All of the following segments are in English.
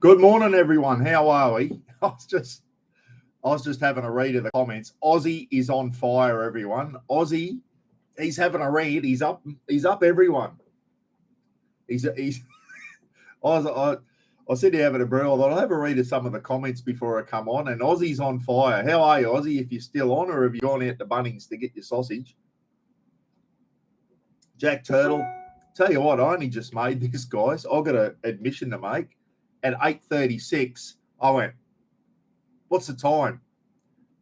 Good morning, everyone. How are we? I was just having a read of the comments. Aussie is on fire, everyone. Aussie, he's having a read. He's up, everyone. I said to having a brew. I thought I'll have a read of some of the comments before I come on. And Aussie's on fire. How are you, Aussie? If you're still on, or have you gone out to Bunnings to get your sausage? Jack Turtle. Tell you what, I only just made this, guys. I've got an admission to make. At 8:36, I went, what's the time?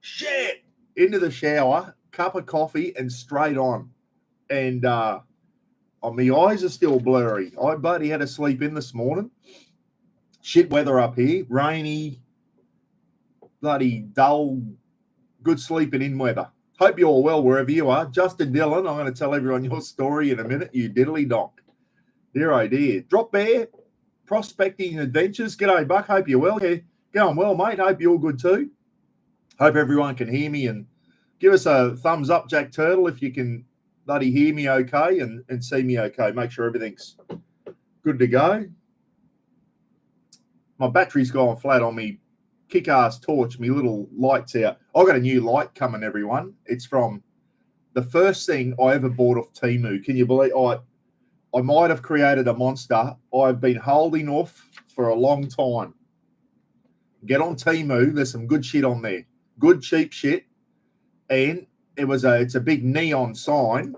Shit! Into the shower, cup of coffee, and straight on. And my eyes are still blurry. I bloody had to sleep in this morning. Shit weather up here. Rainy, bloody dull, good sleeping in weather. Hope you're all well wherever you are. Justin Dillon, I'm going to tell everyone your story in a minute, you diddly donk. Dear, oh dear. Drop Bear, Prospecting Adventures. G'day, Buck. Hope you're well. Yeah, going well, mate. Hope you're all good too. Hope everyone can hear me, and give us a thumbs up, Jack Turtle, if you can bloody hear me okay and see me okay. Make sure everything's good to go. My battery's gone flat on me kick-ass torch. Me little light's out. I've got a new light coming, everyone. It's from the first thing I ever bought off Teeu. Can you believe I might have created a monster I've been holding off for a long time. Get on Teeu. There's some good shit on there. Good, cheap shit. And it's a big neon sign.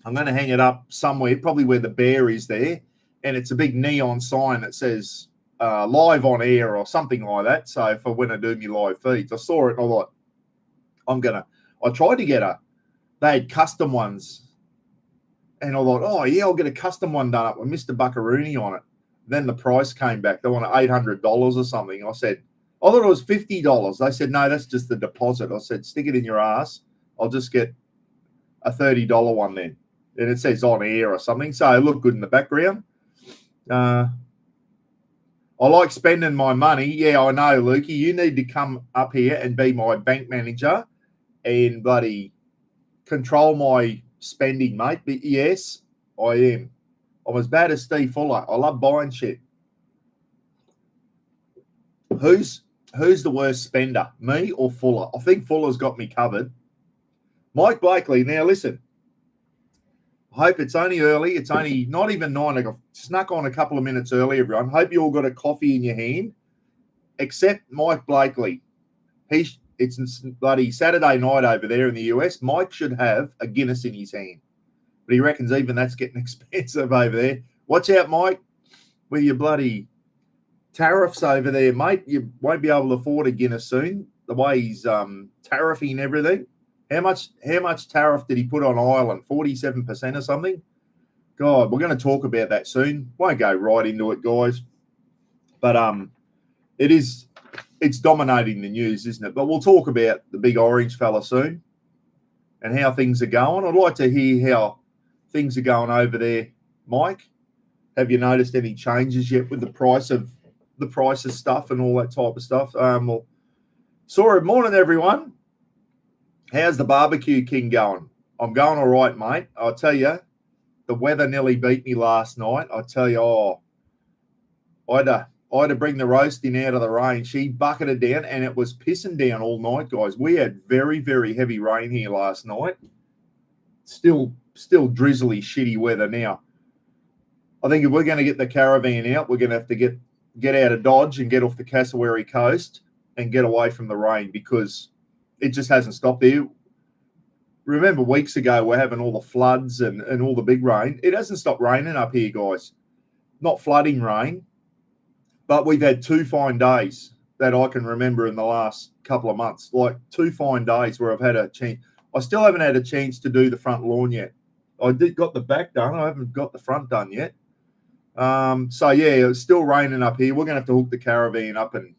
I'm going to hang it up somewhere, probably where the bear is there. And it's a big neon sign that says live on air or something like that. So for when I do my live feeds, I saw it and I thought, I tried to get they had custom ones. And I thought, oh, yeah, I'll get a custom one done up with Mr. Buckaroony on it. Then the price came back. They wanted $800 or something. I said, I thought it was $50. They said, no, that's just the deposit. I said, stick it in your ass. I'll just get a $30 one then. And it says on air or something. So it looked good in the background. I like spending my money. Yeah, I know, Lukey. You need to come up here and be my bank manager and bloody control my spending, mate. But yes, I am. I'm as bad as Steve Fuller. I love buying shit. Who's the worst spender, me or Fuller? I think Fuller's got me covered. Mike Blakely, now listen. I hope it's only early. It's only not even 9. I snuck on a couple of minutes early, everyone. Hope you all got a coffee in your hand, except Mike Blakely. It's bloody Saturday night over there in the US. Mike should have a Guinness in his hand. But he reckons even that's getting expensive over there. Watch out, Mike, with your bloody tariffs over there, mate. You won't be able to afford a Guinness soon, the way he's tariffing everything. How much tariff did he put on Ireland? 47% or something? God, we're going to talk about that soon. Won't go right into it, guys. But it's dominating the news, isn't it? But we'll talk about the big orange fella soon and how things are going. I'd like to hear how things are going over there, Mike. Have you noticed any changes yet with the price of stuff and all that type of stuff? Well, sorry, morning, everyone. How's the barbecue king going? I'm going all right, mate. I'll tell you, the weather nearly beat me last night. I tell you, I had to bring the roasting out of the rain. She bucketed down, and it was pissing down all night, guys. We had very, very heavy rain here last night. Still drizzly, shitty weather now. I think if we're going to get the caravan out, we're going to have to get out of Dodge and get off the Cassowary coast and get away from the rain, because it just hasn't stopped there. Remember weeks ago we're having all the floods and all the big rain. It hasn't stopped raining up here, guys. Not flooding rain, but we've had 2 fine days that I can remember in the last couple of months. Like 2 fine days where I've had a chance. I still haven't had a chance to do the front lawn yet. I got the back done. I haven't got the front done yet. So, yeah, it's still raining up here. We're going to have to hook the caravan up and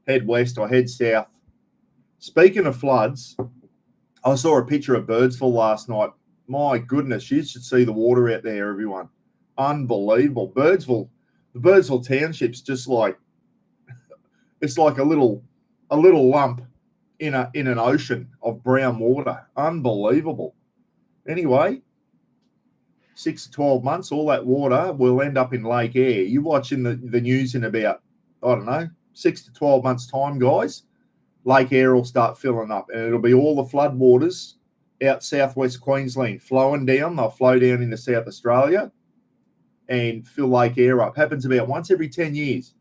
head west or head south. Speaking of floods, I saw a picture of Birdsville last night. My goodness, you should see the water out there, everyone. Unbelievable. The Birdsville township's just like, it's like a little lump in an ocean of brown water. Unbelievable. Anyway, 6 to 12 months, all that water will end up in Lake Eyre. You're watching the news in about I don't know, 6 to 12 months' time, guys, Lake Eyre will start filling up, and it'll be all the floodwaters out southwest Queensland flowing down. They'll flow down into South Australia and fill Lake Eyre up. Happens about once every 10 years.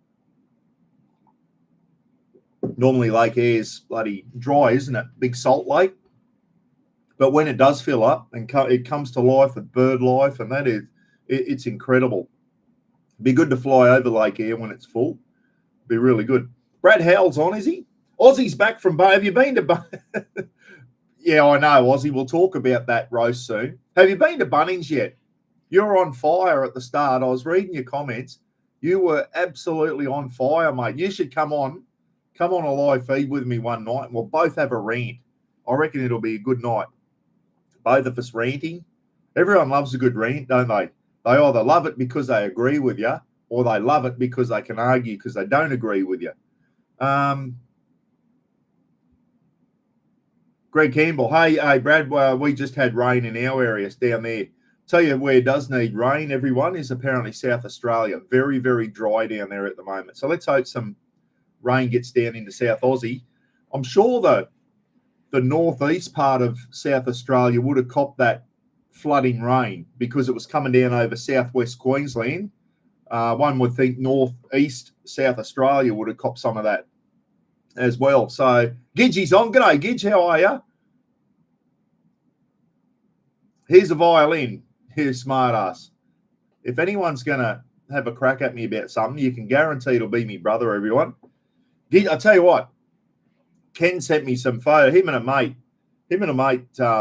Normally Lake Eyre's bloody dry, isn't it? Big salt lake. But when it does fill up and it comes to life with bird life, and it's incredible. Be good to fly over Lake Eyre when it's full. Be really good. Brad Howell's on, is he? Aussie's back from... Have you been to... Yeah, I know, Aussie. We'll talk about that roast soon. Have you been to Bunnings yet? You're on fire at the start. I was reading your comments. You were absolutely on fire, mate. You should come on a live feed with me one night, and we'll both have a rant. I reckon it'll be a good night. Both of us ranting. Everyone loves a good rant, don't they? They either love it because they agree with you, or they love it because they can argue because they don't agree with you. Greg Campbell, hey, Brad, we just had rain in our areas down there. Tell you where it does need rain, everyone, is apparently South Australia. Very, very dry down there at the moment. So let's hope some rain gets down into South Aussie. I'm sure the northeast part of South Australia would have copped that flooding rain because it was coming down over southwest Queensland. One would think northeast South Australia would have copped some of that as well. So Gidgey's on. G'day, Gidge. How are you? Here's a violin. Here's smart ass. If anyone's going to have a crack at me about something, you can guarantee it'll be me brother, everyone. I'll tell you what. Ken sent me some photo. Him and a mate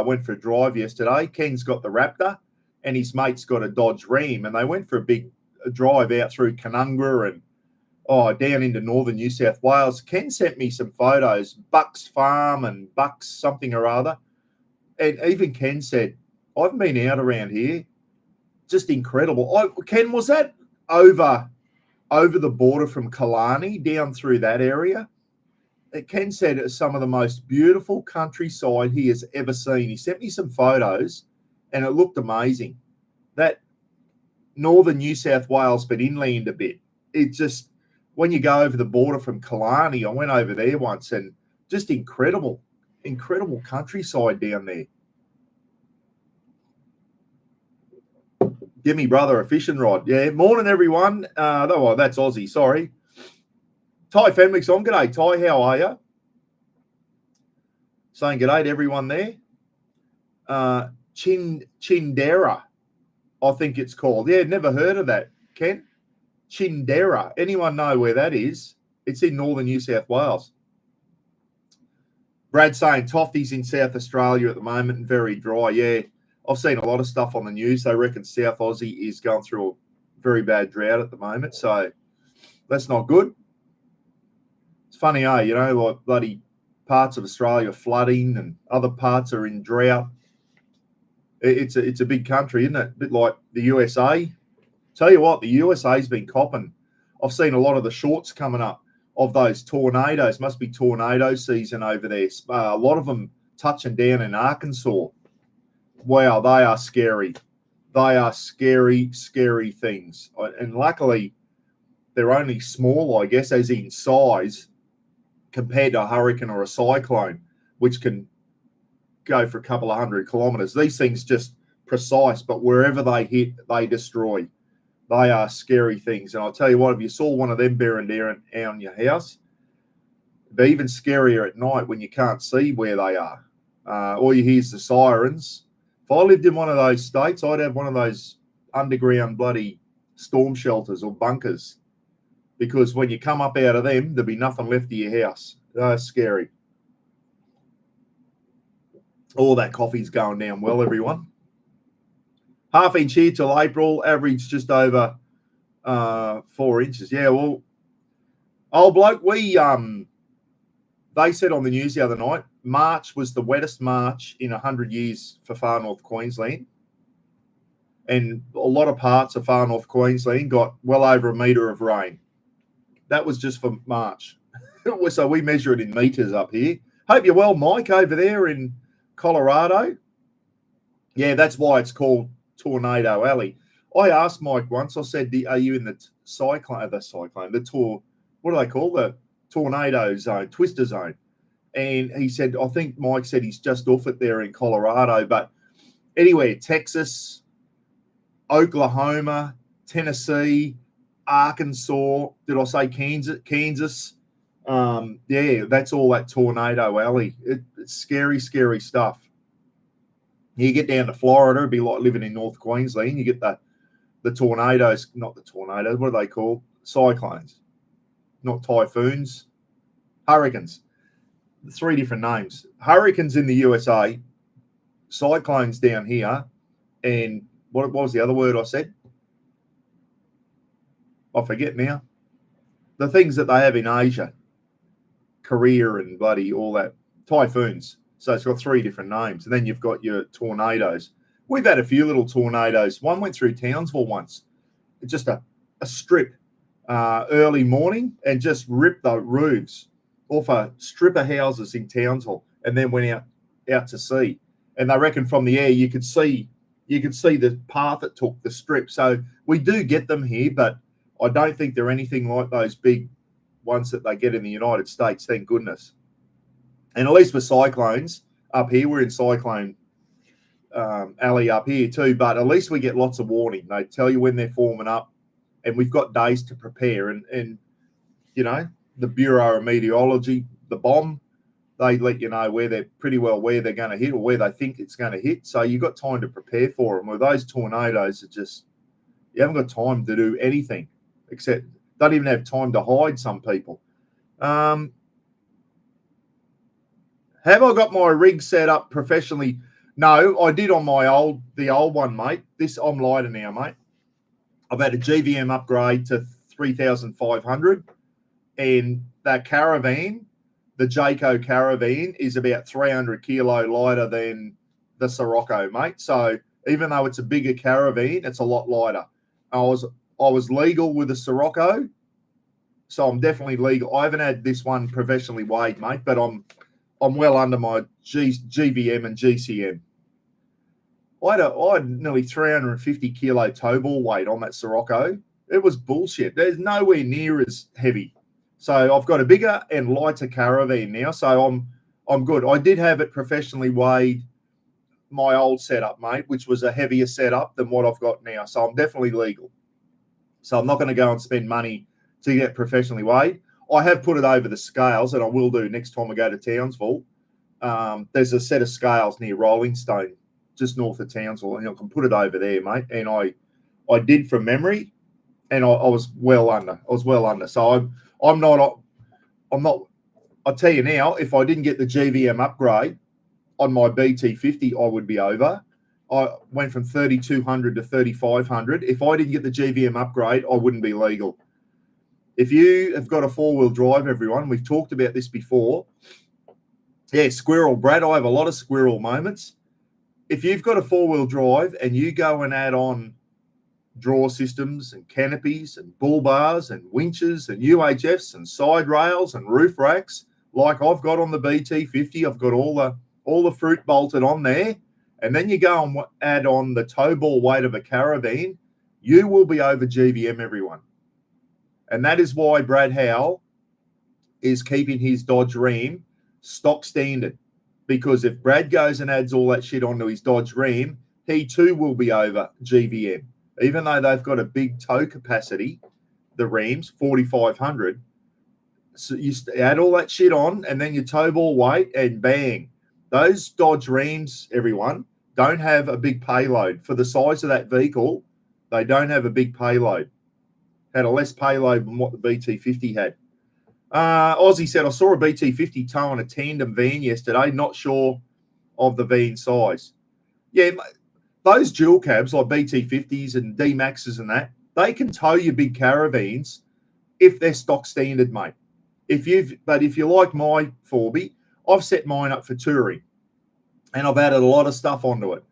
went for a drive yesterday. Ken's got the Raptor and his mate's got a Dodge Ram, and they went for a big drive out through Canungra and down into northern New South Wales. Ken sent me some photos, Bucks Farm and Bucks something or other. And even Ken said, I've been out around here. Just incredible. Ken, was that over the border from Killarney down through that area? Ken said it's some of the most beautiful countryside he has ever seen. He sent me some photos, and it looked amazing. That northern New South Wales, but inland a bit. It just, when you go over the border from Killarney, I went over there once, and just incredible countryside down there. Give me brother a fishing rod. Yeah, morning everyone. That's Aussie, sorry. Ty Fenwick's on. G'day, Ty. How are you? Saying g'day to everyone there. Chindera, I think it's called. Yeah, never heard of that, Ken. Chindera. Anyone know where that is? It's in northern New South Wales. Brad saying Toffee's in South Australia at the moment and very dry. Yeah, I've seen a lot of stuff on the news. They reckon South Aussie is going through a very bad drought at the moment, so that's not good. It's funny, like bloody parts of Australia are flooding and other parts are in drought. It's a big country, isn't it? A bit like the USA. Tell you what, the USA's been copping. I've seen a lot of the shorts coming up of those tornadoes. Must be tornado season over there. A lot of them touching down in Arkansas. Wow, they are scary. They are scary, scary things. And luckily, they're only small, I guess, as in size, compared to a hurricane or a cyclone, which can go for a couple of 100 kilometres. These things just precise, but wherever they hit, they destroy. They are scary things. And I'll tell you what, if you saw one of them bearing down on your house, it'd be even scarier at night when you can't see where they are. All you hear is the sirens. If I lived in one of those states, I'd have one of those underground bloody storm shelters or bunkers, because when you come up out of them, there'll be nothing left of your house. They're scary. All that coffee's going down well, everyone. Half inch here till April, average just over 4 inches. Yeah, well, old bloke, they said on the news the other night, March was the wettest March in 100 years for far north Queensland. And a lot of parts of far north Queensland got well over a metre of rain. That was just for March. So we measure it in metres up here. Hope you're well, Mike, over there in Colorado. Yeah, that's why it's called Tornado Alley. I asked Mike once, I said, are you in the what do they call the tornado zone, twister zone. And he said, I think Mike said he's just off it there in Colorado, but anywhere, Texas, Oklahoma, Tennessee, Arkansas, did I say Kansas? Yeah, that's all that tornado alley. It's scary, scary stuff. You get down to Florida, it'd be like living in North Queensland. You get the tornadoes, not the tornadoes, what are they called? Cyclones, not typhoons, hurricanes. 3 different names. Hurricanes in the USA, cyclones down here, and what was the other word I said? I forget now. The things that they have in Asia, Korea and bloody all that, typhoons. So it's got 3 different names. And then you've got your tornadoes. We've had a few little tornadoes. One went through Townsville once. Just a strip early morning and just ripped the roofs off a strip of houses in Townsville and then went out to sea. And they reckon from the air you could see the path it took, the strip. So we do get them here, but I don't think they're anything like those big ones that they get in the United States, thank goodness. And at least with cyclones up here, we're in cyclone alley up here too, but at least we get lots of warning. They tell you when they're forming up, and we've got days to prepare. And you know, the Bureau of Meteorology, the BOM, they let you know where they're going to hit or where they think it's going to hit. So you've got time to prepare for them. With those tornadoes, you haven't got time to do anything except don't even have time to hide, some people. Have I got my rig set up professionally? No, I did on the old one, mate. I'm lighter now, mate. I've had a GVM upgrade to 3,500, and that Caravan, the Jayco Caravan, is about 300 kilo lighter than the Sirocco, mate. So even though it's a bigger Caravan, it's a lot lighter. I was legal with the Sirocco, so I'm definitely legal. I haven't had this one professionally weighed, mate, but I'm well under my GVM and GCM. I had nearly 350 kilo tow ball weight on that Sirocco. It was bullshit. There's nowhere near as heavy. So I've got a bigger and lighter Caravan now, so I'm good. I did have it professionally weighed, my old setup, mate, which was a heavier setup than what I've got now. So I'm definitely legal. So I'm not going to go and spend money to get professionally weighed. I have put it over the scales, and I will do next time I go to Townsville. There's a set of scales near Rolling Stone, just north of Townsville, and I can put it over there, mate. And I did from memory, and I was well under. So I'm not. I'll tell you now, if I didn't get the GVM upgrade on my BT50, I would be over. I went from 3,200 to 3,500. If I didn't get the GVM upgrade, I wouldn't be legal. If you have got a 4-wheel drive, everyone, we've talked about this before. Yeah, squirrel, Brad. I have a lot of squirrel moments. If you've got a 4-wheel drive and you go and add on draw systems and canopies and bull bars and winches and UHFs and side rails and roof racks, like I've got on the BT50, I've got all the fruit bolted on there, and then you go and add on the tow ball weight of a Caravan, you will be over GVM, everyone. And that is why Brad Howell is keeping his Dodge Ram stock standard. Because if Brad goes and adds all that shit onto his Dodge Ram, he too will be over GVM. Even though they've got a big tow capacity, the Rams, 4,500. So you add all that shit on, and then your tow ball weight, and bang. Those Dodge Rams, everyone, don't have a big payload. For the size of that vehicle, they don't have a big payload. Had a less payload than what the BT50 had. Aussie said, I saw a BT50 towing a tandem van yesterday, not sure of the van size. Yeah, those dual cabs like BT50s and D-Maxes and that, they can tow your big Caravans if they're stock standard, mate. But if you like my 4B, I've set mine up for touring, and I've added a lot of stuff onto it.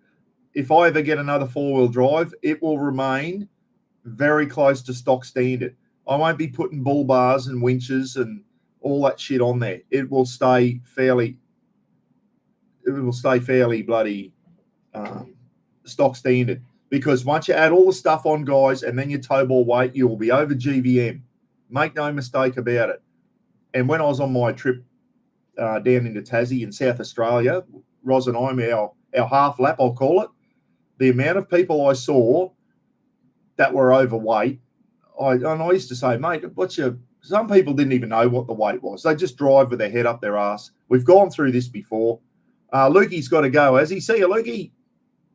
If I ever get another 4-wheel drive, it will remain very close to stock standard. I won't be putting bull bars and winches and all that shit on there. It will stay fairly bloody stock standard, because once you add all the stuff on, guys, and then your tow ball weight, you will be over GVM. Make no mistake about it. And when I was on my trip down into Tassie in South Australia, Ros and I, our half lap, I'll call it, the amount of people I saw that were overweight, I used to say, mate, some people didn't even know what the weight was. They just drive with their head up their ass. We've gone through this before. Lukey's got to go. Has he? See you, Lukey?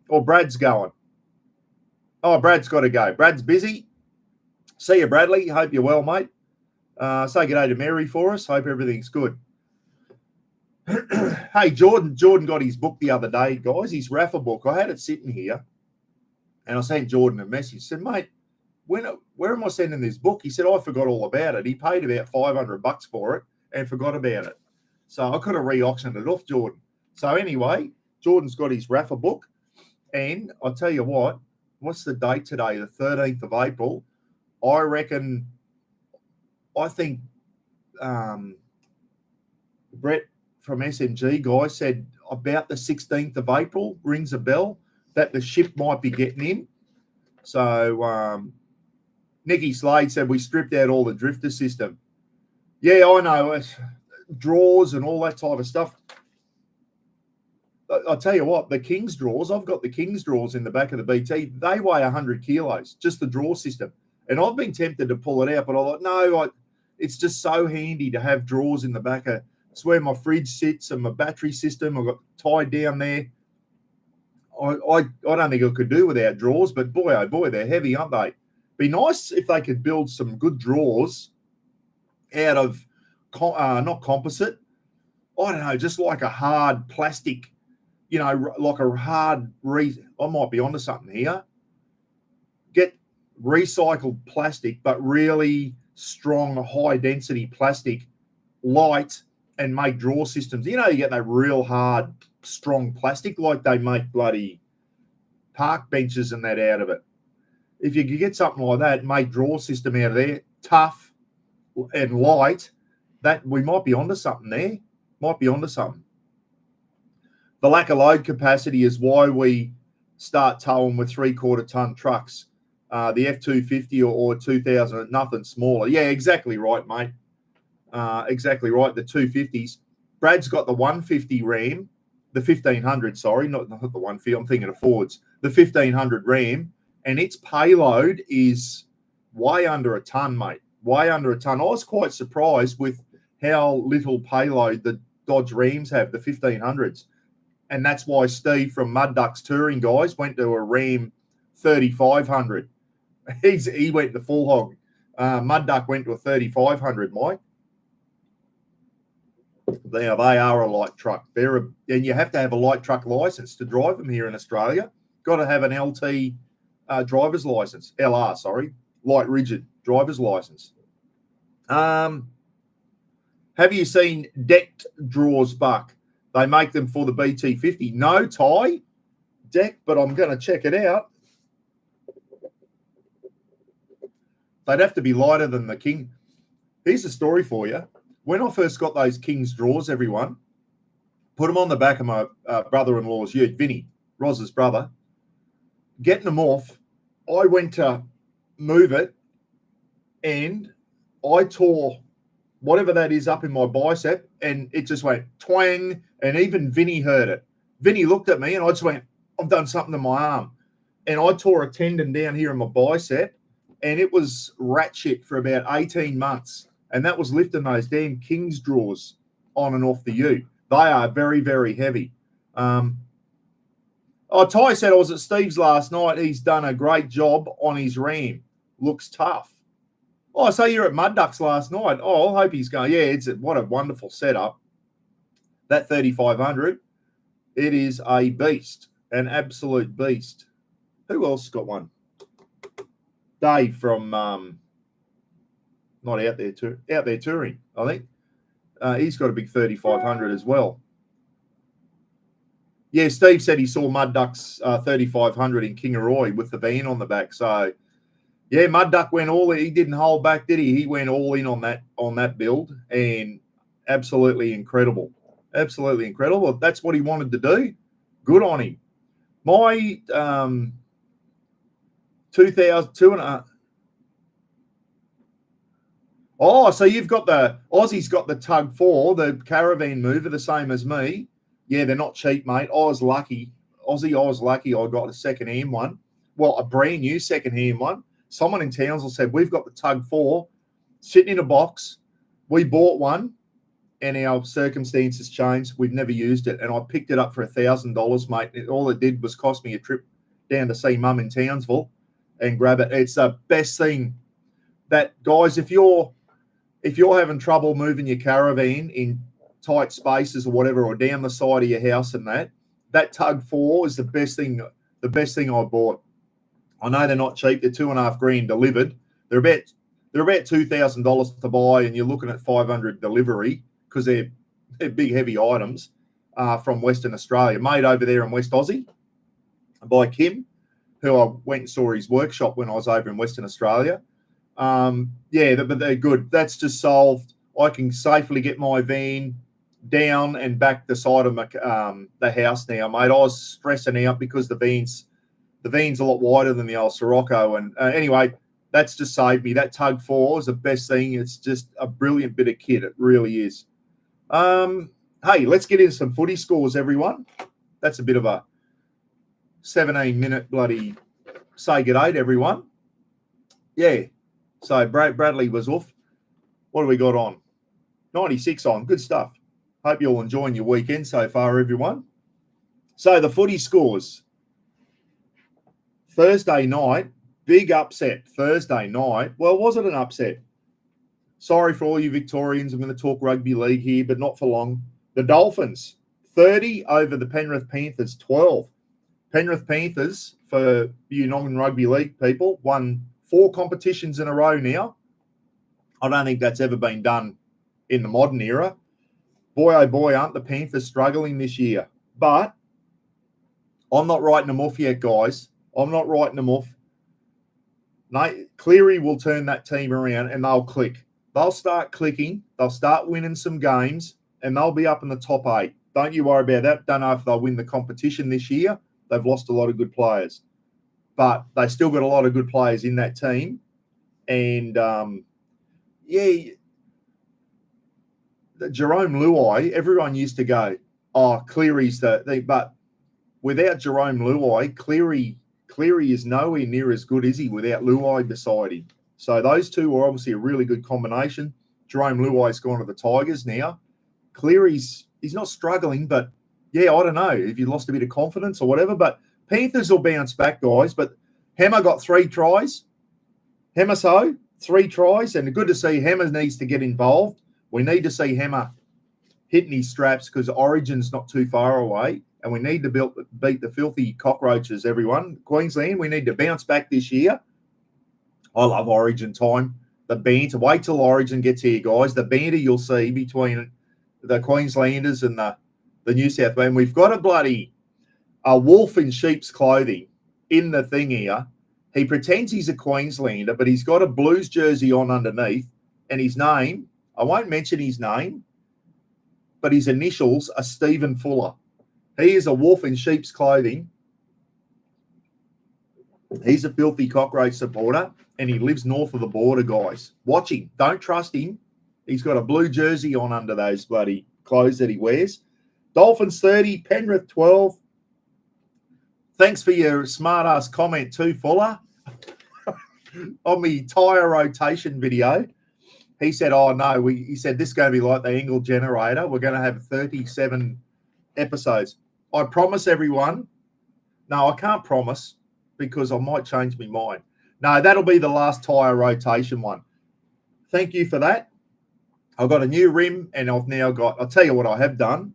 Or Brad's going? Oh, Brad's got to go. Brad's busy. See you, Bradley. Hope you're well, mate. Say good day to Mary for us. Hope everything's good. Hey, Jordan got his book the other day, guys, his raffle book. I had it sitting here, and I sent Jordan a message. I said, mate, where am I sending this book? He said, I forgot all about it. He paid about $500 for it and forgot about it. So I could have re-auctioned it off, Jordan. So anyway, Jordan's got his raffle book, and I'll tell you what, what's the date today? The 13th of April. I think Brett from SMG guy said about the 16th of April, rings a bell, that the ship might be getting in. So Nicky Slade said we stripped out all the drifter system. Yeah, I know. Draws and all that type of stuff. I'll tell you what, the King's draws, I've got the King's draws in the back of the BT. They weigh 100 kilos, just the draw system. And I've been tempted to pull it out, but I thought, no, it's just so handy to have drawers in the back of. It's where my fridge sits and my battery system. I've got tied down there. I don't think I could do without drawers, but boy, oh boy, they're heavy, aren't they? Be nice if they could build some good drawers out of, not composite, I don't know, just like a hard plastic, like a hard, I might be onto something here. Get recycled plastic, but really strong, high-density plastic, light, and make drawer systems. You get that real hard, strong plastic, like they make bloody park benches and that out of it. If you could get something like that, make drawer system out of there, tough and light, that we might be onto something there. Might be onto something. The lack of load capacity is why we start towing with 3/4 ton trucks. The F250 or 2000, nothing smaller. Yeah, exactly right, mate. Exactly right. The 250s. Brad's got the 150 Ram, the 1500. Sorry, not the 150. I'm thinking of Fords. The 1500 Ram, and its payload is way under a ton, mate. Way under a ton. I was quite surprised with how little payload the Dodge Rams have, the 1500s, and that's why Steve from Mud Ducks Touring guys went to a Ram 3500. He went the full hog. Mud Duck went to a 3500, Mike. Now, they are a light truck. And you have to have a light truck license to drive them here in Australia. Got to have an LT driver's license. LR, sorry. Light rigid driver's license. Have you seen decked drawers, Buck? They make them for the BT50. No tie deck, but I'm going to check it out. They'd have to be lighter than the King. Here's the story for you. When I first got those King's drawers, everyone, put them on the back of my brother-in-law's ute, Vinny, Roz's brother, getting them off, I went to move it, and I tore whatever that is up in my bicep, and it just went twang, and even Vinny heard it. Vinny looked at me, and I just went, I've done something to my arm. And I tore a tendon down here in my bicep, and it was rat shit for about 18 months. And that was lifting those damn King's drawers on and off the ute. They are very, very heavy. Ty said I was at Steve's last night. He's done a great job on his Ram. Looks tough. Oh, so you're at Mud Ducks last night. Oh, I hope he's going. Yeah, what a wonderful setup. That 3500, it is a beast, an absolute beast. Who else got one? Dave from not out there touring, I think. He's got a big 3500 as well. Yeah, Steve said he saw Mud Duck's 3500 in Kingaroy with the van on the back. So, yeah, Mud Duck went all in. He didn't hold back, did he? He went all in on that build, and absolutely incredible. Absolutely incredible. That's what he wanted to do. Good on him. My 2002 and Oh, so you've got the Aussie's got the Tug 4, the Caravan mover, the same as me. Yeah, they're not cheap, mate. I was lucky. Aussie, I was lucky. I got a second-hand one. Well, a brand new second-hand one. Someone in Townsville said, we've got the Tug 4 sitting in a box. We bought one, and our circumstances changed. We've never used it, and I picked it up for $1,000, mate. All it did was cost me a trip down to see Mum in Townsville and grab it. It's the best thing. That, guys, if you're having trouble moving your caravan in tight spaces or whatever, or down the side of your house and that Tug 4 is the best thing I bought. I know they're not cheap. They're $2,500 delivered. They're about $2,000 to buy, and you're looking at $500 delivery because they're big, heavy items from Western Australia, made over there in West Aussie by Kim, who I went and saw his workshop when I was over in Western Australia. But they're good. That's just solved. I can safely get my van down and back the side of my, the house now, mate. I was stressing out because the van's a lot wider than the old Sirocco. And anyway, that's just saved me. That Tug 4 is the best thing. It's just a brilliant bit of kit. It really is. Hey, let's get into some footy scores, everyone. That's a bit of a 17-minute bloody say good day to everyone. Yeah. So Bradley was off. What do we got on? 96 on. Good stuff. Hope you're all enjoying your weekend so far, everyone. So the footy scores. Thursday night, big upset. Thursday night. Well, was it an upset? Sorry for all you Victorians. I'm going to talk rugby league here, but not for long. The Dolphins, 30 over the Penrith Panthers, 12. Penrith Panthers, for you non-rugby league people, won 4 competitions in a row now. I don't think that's ever been done in the modern era. Boy, oh boy, aren't the Panthers struggling this year. But I'm not writing them off yet, guys. I'm not writing them off. Cleary will turn that team around and they'll click. They'll start clicking. They'll start winning some games and they'll be up in the top 8. Don't you worry about that. Don't know if they'll win the competition this year. They've lost a lot of good players. But they still got a lot of good players in that team. And, Jerome Luai, everyone used to go, oh, Cleary's the thing. But without Jerome Luai, Cleary is nowhere near as good, is he, without Luai beside him. So those two are obviously a really good combination. Jerome Luai's gone to the Tigers now. Cleary's not struggling, but, yeah, I don't know if you lost a bit of confidence or whatever. But Panthers will bounce back, guys. But Hammer got 3 tries. Hammer 3 tries. And good to see Hammer needs to get involved. We need to see Hammer hitting his straps because Origin's not too far away. And we need to beat the filthy cockroaches, everyone. Queensland, we need to bounce back this year. I love Origin time. The banter. Wait till Origin gets here, guys. The banter you'll see between the Queenslanders and the New South Wales. We've got a wolf in sheep's clothing in the thing here. He pretends he's a Queenslander, but he's got a Blues jersey on underneath. And his name, I won't mention his name, but his initials are Stephen Fuller. He is a wolf in sheep's clothing. He's a filthy cockroach supporter, and he lives north of the border, guys. Watch him. Don't trust him. He's got a blue jersey on under those bloody clothes that he wears. Dolphins 30, Penrith 12. Thanks for your smart-ass comment too, Fuller, on the tyre rotation video. He said, oh, no, he said this is going to be like the Angle Generator. We're going to have 37 episodes. I promise everyone. No, I can't promise because I might change my mind. No, that'll be the last tyre rotation one. Thank you for that. I've got a new rim and I've now got, I'll tell you what I have done.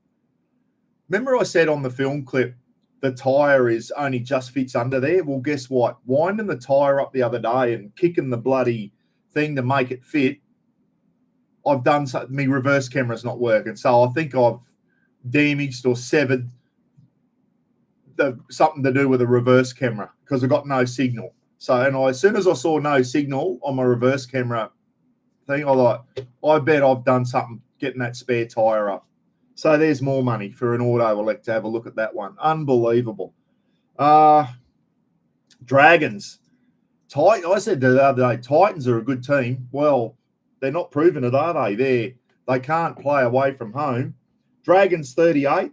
Remember I said on the film clip, the tyre is only just fits under there? Well, guess what? Winding the tyre up the other day and kicking the bloody thing to make it fit, I've done something. My reverse camera's not working. So I think I've damaged or severed something to do with the reverse camera because I got no signal. So, and as soon as I saw no signal on my reverse camera thing, I bet I've done something getting that spare tyre up. So there's more money for an auto elect to have a look at that one. Unbelievable. Dragons. I said the other day, Titans are a good team. Well, they're not proving it, are they? They can't play away from home. Dragons 38,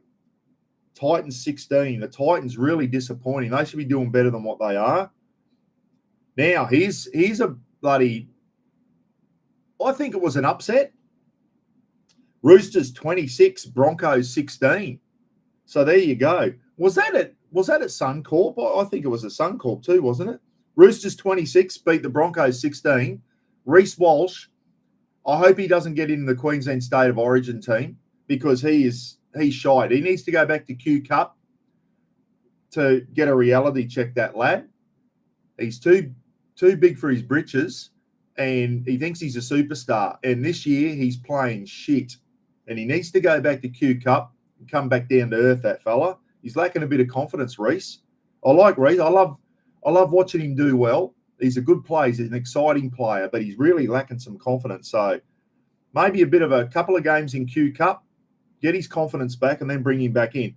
Titans 16. The Titans really disappointing. They should be doing better than what they are. Now, here's a bloody, I think it was an upset. Roosters 26, Broncos 16. So there you go. Was that at Suncorp? I think it was at Suncorp too, wasn't it? Roosters 26 beat the Broncos 16. Reece Walsh, I hope he doesn't get in the Queensland State of Origin team because he's shite. He needs to go back to Q Cup to get a reality check, that lad. He's too big for his britches, and he thinks he's a superstar. And this year he's playing shit. And he needs to go back to Q Cup and come back down to earth, that fella. He's lacking a bit of confidence, Reece. I like Reece. I love watching him do well. He's a good player. He's an exciting player, but he's really lacking some confidence. So maybe a bit of a couple of games in Q Cup, get his confidence back, and then bring him back in.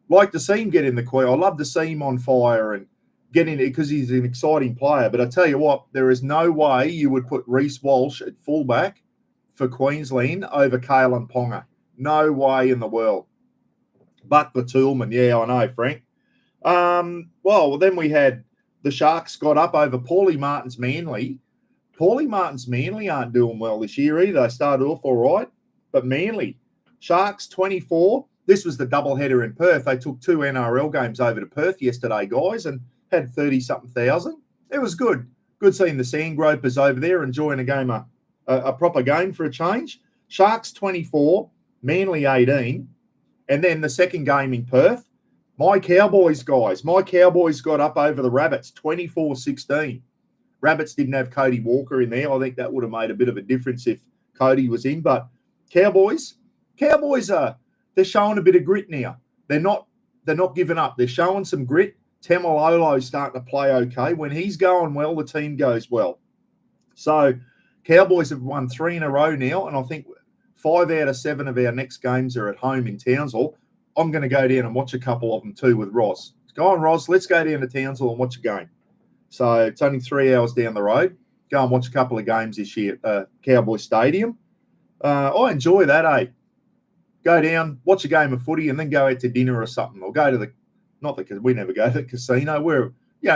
Like to see him get in the Queen. I love to see him on fire and get in it because he's an exciting player. But I tell you what, there is no way you would put Reece Walsh at fullback for Queensland over Kalen Ponga. No way in the world. But the Toolman, yeah, I know, Frank. Well, then we had the Sharks got up over Paulie Martin's Manly. Paulie Martin's Manly aren't doing well this year either. They started off all right, but Manly, Sharks 24. This was the doubleheader in Perth. They took 2 NRL games over to Perth yesterday, guys, and had 30-something thousand. It was good. Good seeing the Sandgropers over there enjoying a game, a proper game for a change. Sharks 24, Manly 18. And then the second game in Perth, my Cowboys, guys. My Cowboys got up over the Rabbits, 24-16. Rabbits didn't have Cody Walker in there. I think that would have made a bit of a difference if Cody was in. But Cowboys are they're showing a bit of grit now. They're not giving up. They're showing some grit. Tamalolo's starting to play okay. When he's going well, the team goes well. So Cowboys have won 3 in a row now, and I think 5 out of 7 of our next games are at home in Townsville. I'm going to go down and watch a couple of them too with Ross. Go on, Ross. Let's go down to Townsville and watch a game. So it's only 3 hours down the road. Go and watch a couple of games this year at Cowboy Stadium. I enjoy that, eh? Go down, watch a game of footy, and then go out to dinner or something. Or go to we never go to the casino.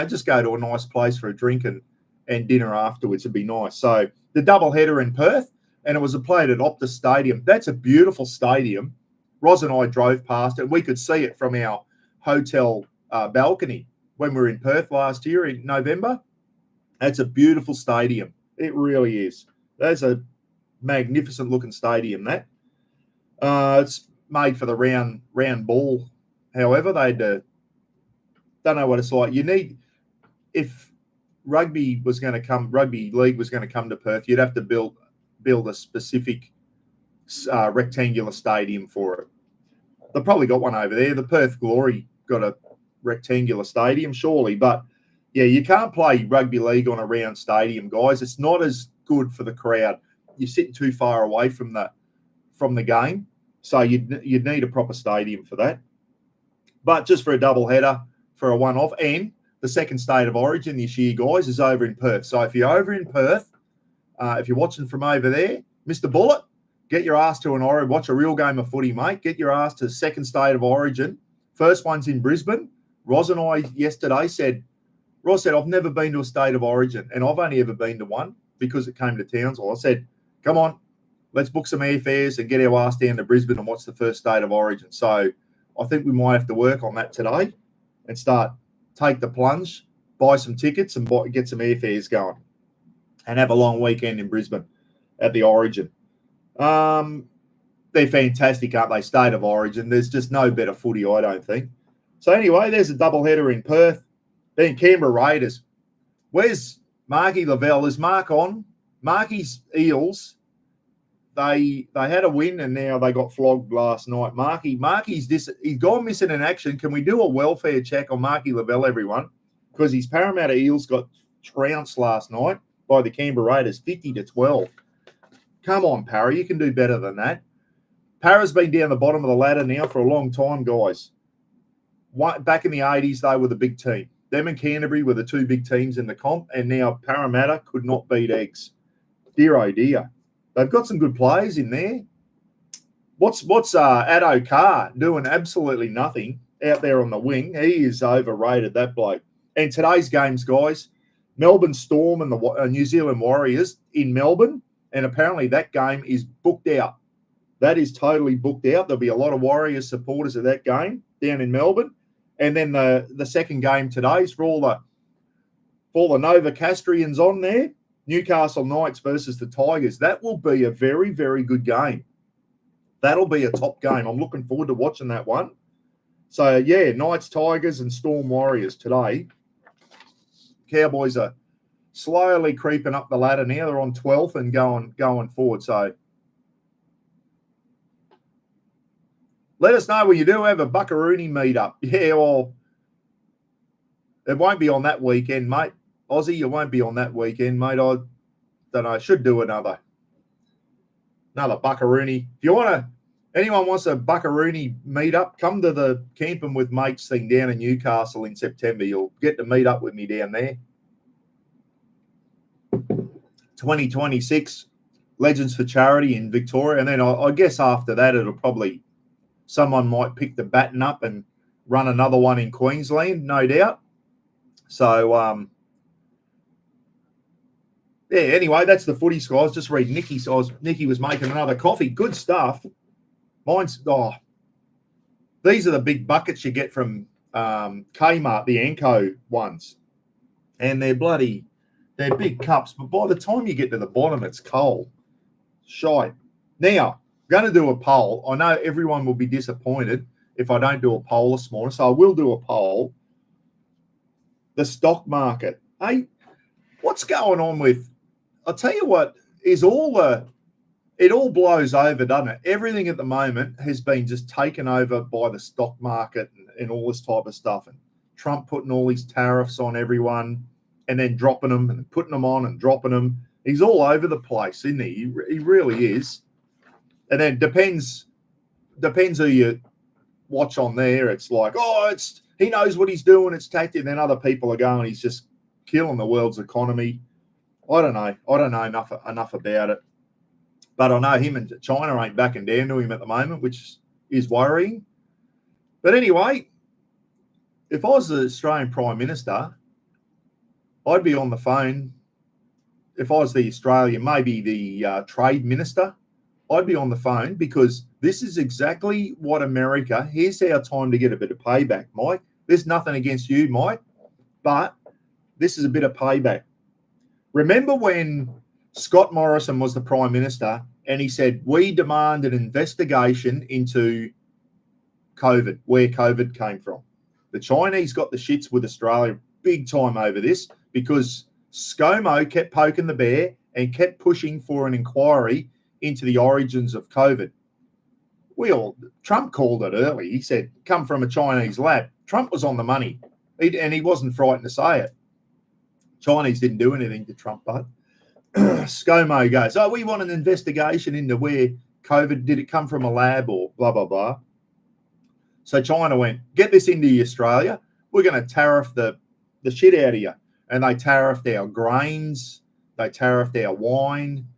Just go to a nice place for a drink and dinner afterwards. It'd be nice. So the doubleheader in Perth, and it was played at Optus Stadium. That's a beautiful stadium. Roz and I drove past it. We could see it from our hotel balcony when we were in Perth last year in November. That's a beautiful stadium. It really is. That's a magnificent looking stadium, that. It's made for the round ball. However, don't know what it's like. If rugby league was going to come to Perth, you'd have to build a specific rectangular stadium for it. They've probably got one over there. The Perth Glory got a rectangular stadium, surely. But, yeah, you can't play rugby league on a round stadium, guys. It's not as good for the crowd. You're sitting too far away from the game. So you'd need a proper stadium for that. But just for a double header, for a one-off, and the second state of origin this year, guys, is over in Perth. So if you're over in Perth, if you're watching from over there, Mr. Bullet, get your ass to an origin. Watch a real game of footy, mate. Get your ass to second state of origin. First one's in Brisbane. Roz and I yesterday said, I've never been to a state of origin, and I've only ever been to one because it came to Townsville. I said, come on, let's book some airfares and get our ass down to Brisbane and watch the first state of origin. So I think we might have to work on that today and take the plunge, buy some tickets and get some airfares going and have a long weekend in Brisbane at the Origin. They're fantastic, aren't they? State of Origin. There's just no better footy, I don't think. So anyway, there's a doubleheader in Perth. Then Canberra Raiders. Where's Marky Lavelle? Is Mark on? Marky's Eels. They had a win and now they got flogged last night. Marky's he's gone missing in action. Can we do a welfare check on Marky Lavelle, everyone? Because his Parramatta Eels got trounced last night by the Canberra Raiders, 50-12. Come on, Parra, you can do better than that. Parra's been down the bottom of the ladder now for a long time, guys. Back in the 80s, they were the big team. Them and Canterbury were the two big teams in the comp, and now Parramatta could not beat Eggs. Dear, oh dear. They've got some good players in there. What's Addo Carr doing? Absolutely nothing out there on the wing. He is overrated, that bloke. And today's games, guys, Melbourne Storm and the New Zealand Warriors in Melbourne, and apparently that game is booked out. That is totally booked out. There'll be a lot of Warriors supporters at that game down in Melbourne. And then the second game today is for all the Novocastrians on there, Newcastle Knights versus the Tigers. That will be a very, very good game. That'll be a top game. I'm looking forward to watching that one. So, yeah, Knights, Tigers, and Storm Warriors today. Cowboys are slowly creeping up the ladder now. They're on 12th and going forward. So, let us know when you do have a Buckaroony meetup. Yeah, well, it won't be on that weekend, mate. Aussie, it won't be on that weekend, mate. I don't know. I should do another Buckaroony. If anyone wants a Buckaroony meetup, come to the Camping with Mates thing down in Newcastle in September. You'll get to meet up with me down there. 2026, Legends for Charity in Victoria. And then I guess after that, someone might pick the baton up and run another one in Queensland, no doubt. So, yeah, anyway, that's the footy score. I was just reading Nikki. So Nikki was making another coffee. Good stuff. These are the big buckets you get from Kmart, the Anko ones. And they're big cups. But by the time you get to the bottom, it's cold. Shite. Now, I'm going to do a poll. I know everyone will be disappointed if I don't do a poll this morning. So I will do a poll. The stock market. Hey, what's going on with... I'll tell you what, it all blows over, doesn't it? Everything at the moment has been just taken over by the stock market and all this type of stuff. And Trump putting all these tariffs on everyone and then dropping them and putting them on and dropping them. He's all over the place, isn't he? He really is. And then depends who you watch on there. It's like, he knows what he's doing. It's tactic. And then other people are going, he's just killing the world's economy. I don't know. I don't know enough about it. But I know him and China ain't backing down to him at the moment, which is worrying. But anyway, if I was the Australian Prime Minister, I'd be on the phone. If I was the Australian, maybe the Trade Minister, I'd be on the phone because this is exactly what America, here's our time to get a bit of payback, Mike. There's nothing against you, Mike, but this is a bit of payback. Remember when Scott Morrison was the Prime Minister and he said, we demand an investigation into COVID, where COVID came from. The Chinese got the shits with Australia big time over this because ScoMo kept poking the bear and kept pushing for an inquiry into the origins of COVID. Trump called it early. He said, come from a Chinese lab. Trump was on the money and he wasn't frightened to say it. Chinese didn't do anything to Trump, but ScoMo goes, we want an investigation into where COVID, did it come from a lab or blah, blah, blah. So China went, get this into Australia. We're going to tariff the shit out of you. And they tariffed our grains. They tariffed our wine.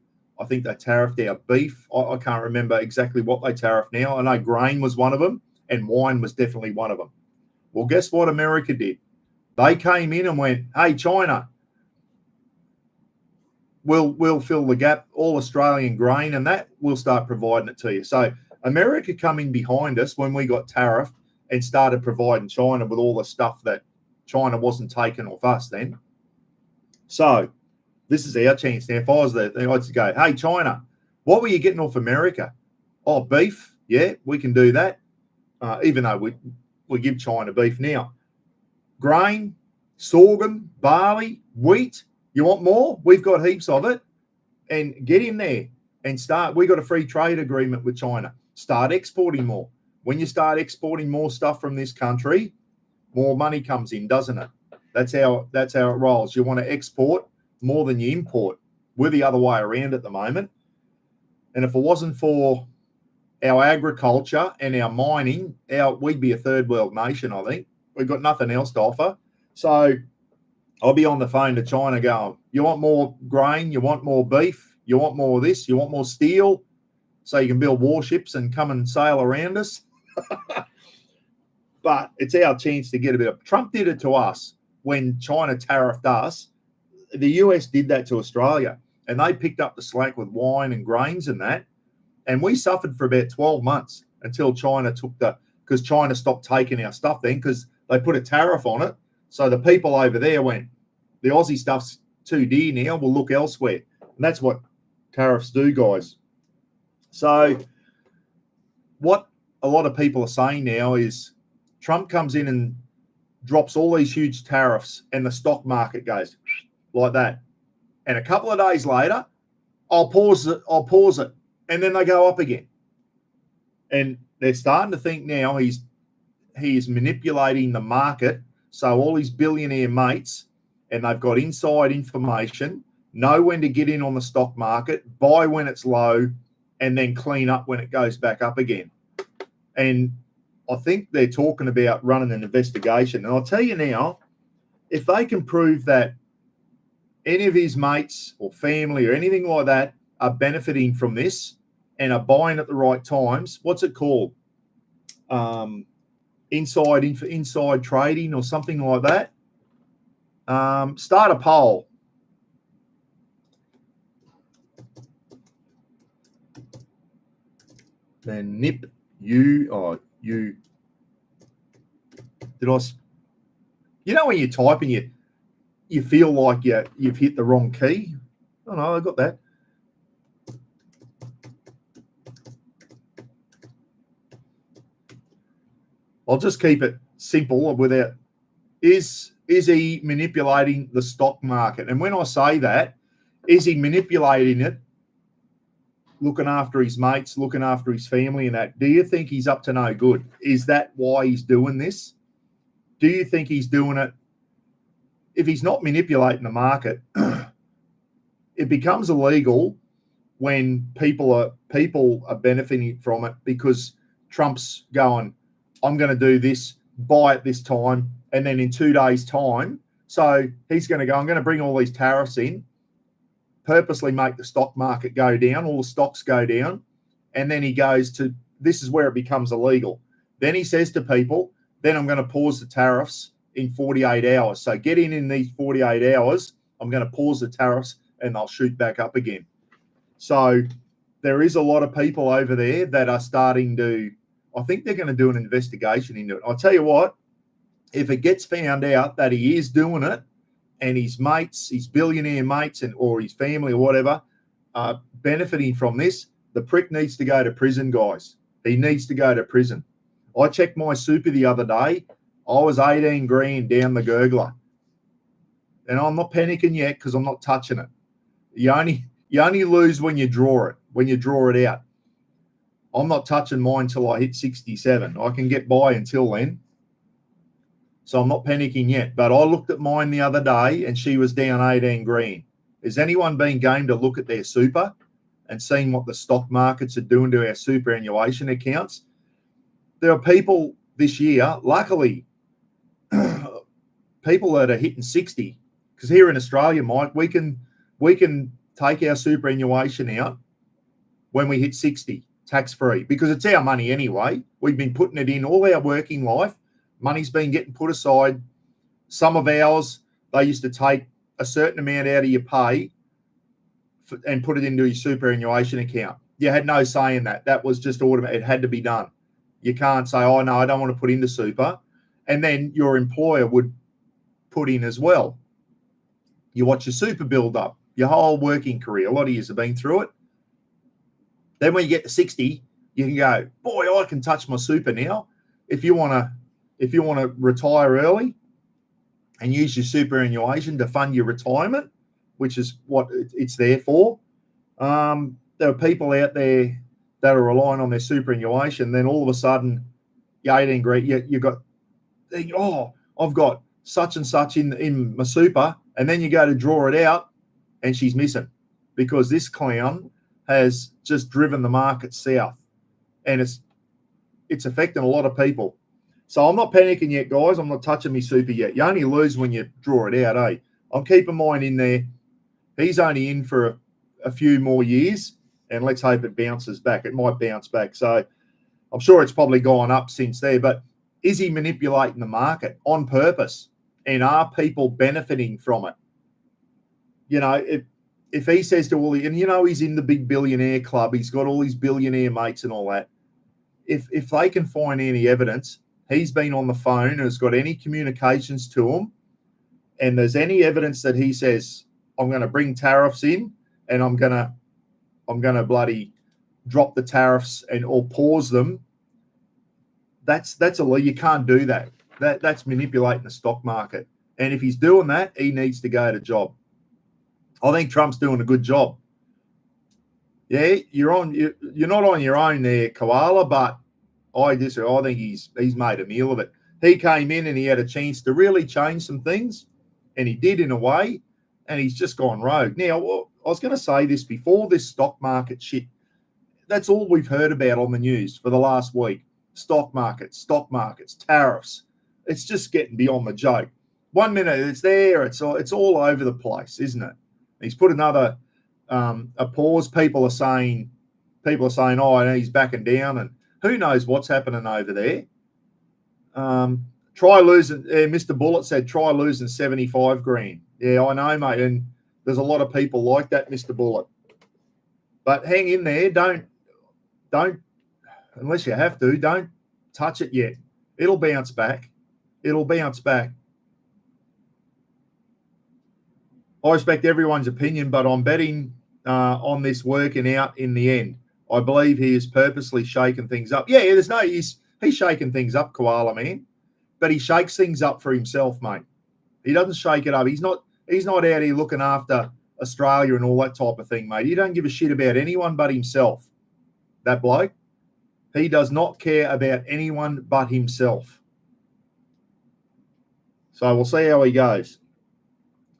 I think they tariffed our beef. I can't remember exactly what they tariffed now. I know grain was one of them and wine was definitely one of them. Well, guess what America did? They came in and went, hey, China, we'll fill the gap, all Australian grain, and that we'll start providing it to you. So America coming behind us when we got tariffed and started providing China with all the stuff that China wasn't taking off us then. So this is our chance now. If I was there, I'd go, hey, China, what were you getting off America? Oh, beef. Yeah, we can do that. Even though we give China beef now. Grain, sorghum, barley, wheat. You want more? We've got heaps of it. And get in there and start. We got a free trade agreement with China. Start exporting more. When you start exporting more stuff from this country, more money comes in, doesn't it? That's how it rolls. You want to export more than you import. We're the other way around at the moment. And if it wasn't for our agriculture and our mining, we'd be a third world nation, I think. We've got nothing else to offer. So I'll be on the phone to China going, you want more grain? You want more beef? You want more of this? You want more steel so you can build warships and come and sail around us? But it's our chance to get a bit of... Trump did it to us when China tariffed us. The US did that to Australia, and they picked up the slack with wine and grains and that. And we suffered for about 12 months until China because China stopped taking our stuff then because they put a tariff on it. So the people over there went, the Aussie stuff's too dear now, we'll look elsewhere. And that's what tariffs do, guys. So what a lot of people are saying now is Trump comes in and drops all these huge tariffs and the stock market goes like that. And a couple of days later, I'll pause it. And then they go up again. And they're starting to think now he is manipulating the market. So all his billionaire mates, and they've got inside information, know when to get in on the stock market, buy when it's low, and then clean up when it goes back up again. And I think they're talking about running an investigation. And I'll tell you now, if they can prove that any of his mates or family or anything like that are benefiting from this and are buying at the right times, what's it called? Inside trading or something like that. Start a poll. Then you. Did I? You know when you type and you feel like you've hit the wrong key? Oh no, I got that. I'll just keep it simple without, is he manipulating the stock market? And when I say that, is he manipulating it, looking after his mates, looking after his family and that? Do you think he's up to no good? Is that why he's doing this? Do you think he's doing it? If he's not manipulating the market, it becomes illegal when people are benefiting from it because Trump's going, I'm going to do this, buy at this time, and then in 2 days' time, so he's going to go, I'm going to bring all these tariffs in, purposely make the stock market go down, all the stocks go down, and then he goes to, this is where it becomes illegal. Then he says to people, then I'm going to pause the tariffs in 48 hours. So get in these 48 hours, I'm going to pause the tariffs and they'll shoot back up again. So there is a lot of people over there that are starting to, I think they're going to do an investigation into it. I'll tell you what, if it gets found out that he is doing it and his mates, his billionaire mates or his family or whatever are benefiting from this, the prick needs to go to prison, guys. He needs to go to prison. I checked my super the other day. I was 18 grand down the gurgler. And I'm not panicking yet because I'm not touching it. You only lose when you draw it out. I'm not touching mine till I hit 67. I can get by until then. So I'm not panicking yet. But I looked at mine the other day and she was down 18 grand. Has anyone been game to look at their super and seen what the stock markets are doing to our superannuation accounts? There are people this year, luckily, people that are hitting 60. Because here in Australia, Mike, we can take our superannuation out when we hit 60. Tax-free, because it's our money anyway. We've been putting it in all our working life. Money's been getting put aside. Some of ours, they used to take a certain amount out of your pay and put it into your superannuation account. You had no say in that. That was just automatic. It had to be done. You can't say, oh, no, I don't want to put into super. And then your employer would put in as well. You watch your super build up, your whole working career. A lot of you have been through it. Then when you get to 60, you can go, boy, I can touch my super now. If you want to retire early and use your superannuation to fund your retirement, which is what it's there for. There are people out there that are relying on their superannuation. Then all of a sudden, you're 18 grand, you got, oh, I've got such and such in my super. And then you go to draw it out and she's missing because this clown has just driven the market south, and it's affecting a lot of people. So I'm not panicking yet, guys. I'm not touching me super yet. You only lose when you draw it out, eh? I'm keeping mine in there. He's only in for a few more years, and let's hope it bounces back. It might bounce back. So I'm sure it's probably gone up since there, but is he manipulating the market on purpose? And are people benefiting from it? You know, if he says to all the, and you know, he's in the big billionaire club, he's got all these billionaire mates and all that. If they can find any evidence, he's been on the phone and has got any communications to him, and there's any evidence that he says, I'm going to bring tariffs in and I'm going to bloody drop the tariffs and or pause them, that's illegal. You can't do that. That's manipulating the stock market. And if he's doing that, he needs to go to job. I think Trump's doing a good job. Yeah, you're not on your own there, Koala, but I think he's made a meal of it. He came in and he had a chance to really change some things, and he did in a way, and he's just gone rogue. Now, I was going to say this before this stock market shit. That's all we've heard about on the news for the last week. Stock markets, tariffs. It's just getting beyond the joke. 1 minute it's there, it's all over the place, isn't it? He's put another a pause. People are saying, oh, he's backing down, and who knows what's happening over there. Try losing. Mr. Bullet said, try losing 75 grand. Yeah, I know, mate, and there's a lot of people like that, Mr. Bullet. But hang in there. Don't unless you have to. Don't touch it yet. It'll bounce back. I respect everyone's opinion, but I'm betting on this working out in the end. I believe he is purposely shaking things up. Yeah, he's shaking things up, Koala man, but he shakes things up for himself, mate. He doesn't shake it up. He's not out here looking after Australia and all that type of thing, mate. He don't give a shit about anyone but himself. That bloke, he does not care about anyone but himself. So we'll see how he goes.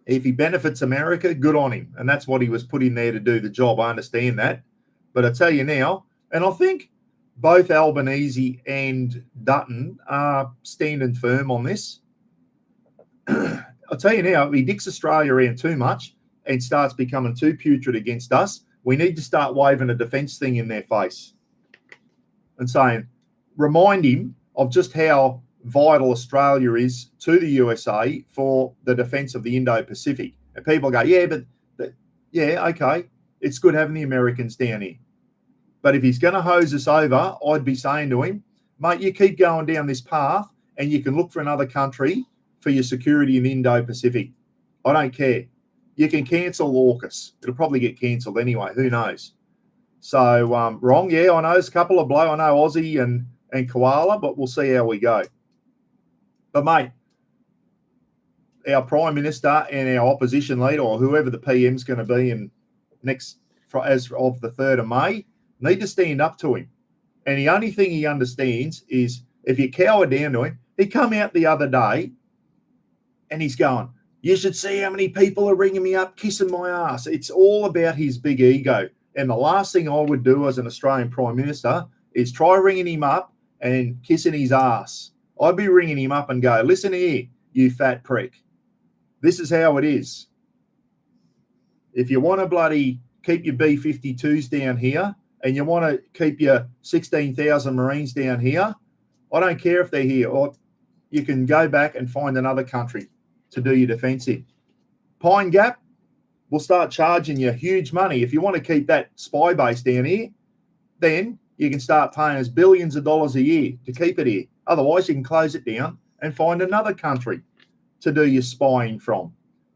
If he benefits America, good on him. And that's what he was put in there to do the job. I understand that. But I tell you now, and I think both Albanese and Dutton are standing firm on this. I'll tell you now, if he dicks Australia around too much and starts becoming too putrid against us, we need to start waving a defence thing in their face and saying, remind him of just how vital Australia is to the USA for the defence of the Indo-Pacific. And people go, okay, it's good having the Americans down here. But if he's going to hose us over, I'd be saying to him, mate, you keep going down this path and you can look for another country for your security in the Indo-Pacific. I don't care. You can cancel AUKUS. It'll probably get cancelled anyway. Who knows? So, wrong. Yeah, I know there's a couple of blow. I know Aussie and Koala, but we'll see how we go. But, mate, our Prime Minister and our opposition leader, or whoever the PM's going to be as of the 3rd of May, need to stand up to him. And the only thing he understands is if you cower down to him, he come out the other day and he's going, you should see how many people are ringing me up, kissing my ass. It's all about his big ego. And the last thing I would do as an Australian Prime Minister is try ringing him up and kissing his ass. I'd be ringing him up and go, listen here, you fat prick. This is how it is. If you want to bloody keep your B-52s down here and you want to keep your 16,000 Marines down here, I don't care if they're here. Or you can go back and find another country to do your defence in. Pine Gap will start charging you huge money. If you want to keep that spy base down here, then you can start paying us billions of dollars a year to keep it here. Otherwise, you can close it down and find another country to do your spying from.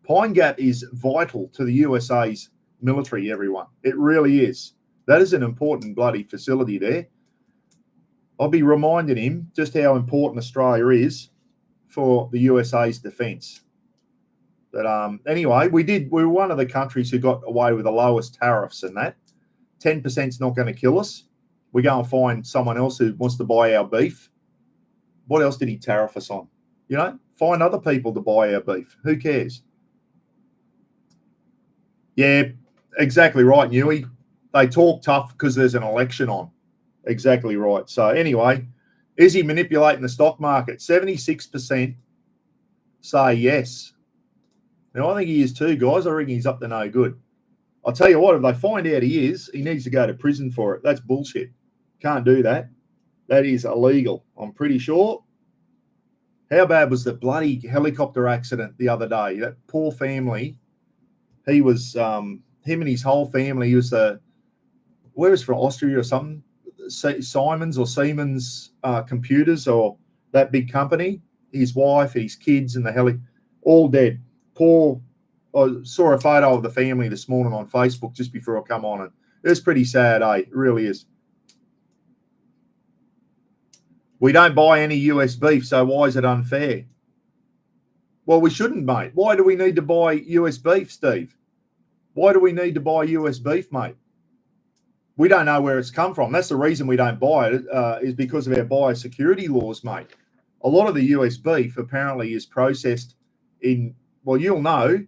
Pine Gap is vital to the USA's military, everyone. It really is. That is an important bloody facility there. I'll be reminding him just how important Australia is for the USA's defence. But anyway, we were one of the countries who got away with the lowest tariffs and that. 10% is not going to kill us. We go and find someone else who wants to buy our beef. What else did he tariff us on? You know, find other people to buy our beef. Who cares? Yeah, exactly right, Newey. They talk tough because there's an election on. Exactly right. So anyway, is he manipulating the stock market? 76% say yes. Now, I think he is too, guys. I reckon he's up to no good. I'll tell you what, if they find out he is, he needs to go to prison for it. That's bullshit. Can't do that. That is illegal, I'm pretty sure. How bad was the bloody helicopter accident the other day? That poor family. He was, him and his whole family, he was where was from, Austria or something? Siemens or Siemens Computers, or that big company. His wife, his kids, and the heli, all dead. Poor. I saw a photo of the family this morning on Facebook just before I come on, and it's pretty sad, eh? It really is. We don't buy any US beef, so why is it unfair? Well, we shouldn't, mate. Why do we need to buy US beef, Steve? Why do we need to buy US beef, mate? We don't know where it's come from. That's the reason we don't buy it, is because of our biosecurity laws, mate. A lot of the US beef apparently is processed in, well, you'll know,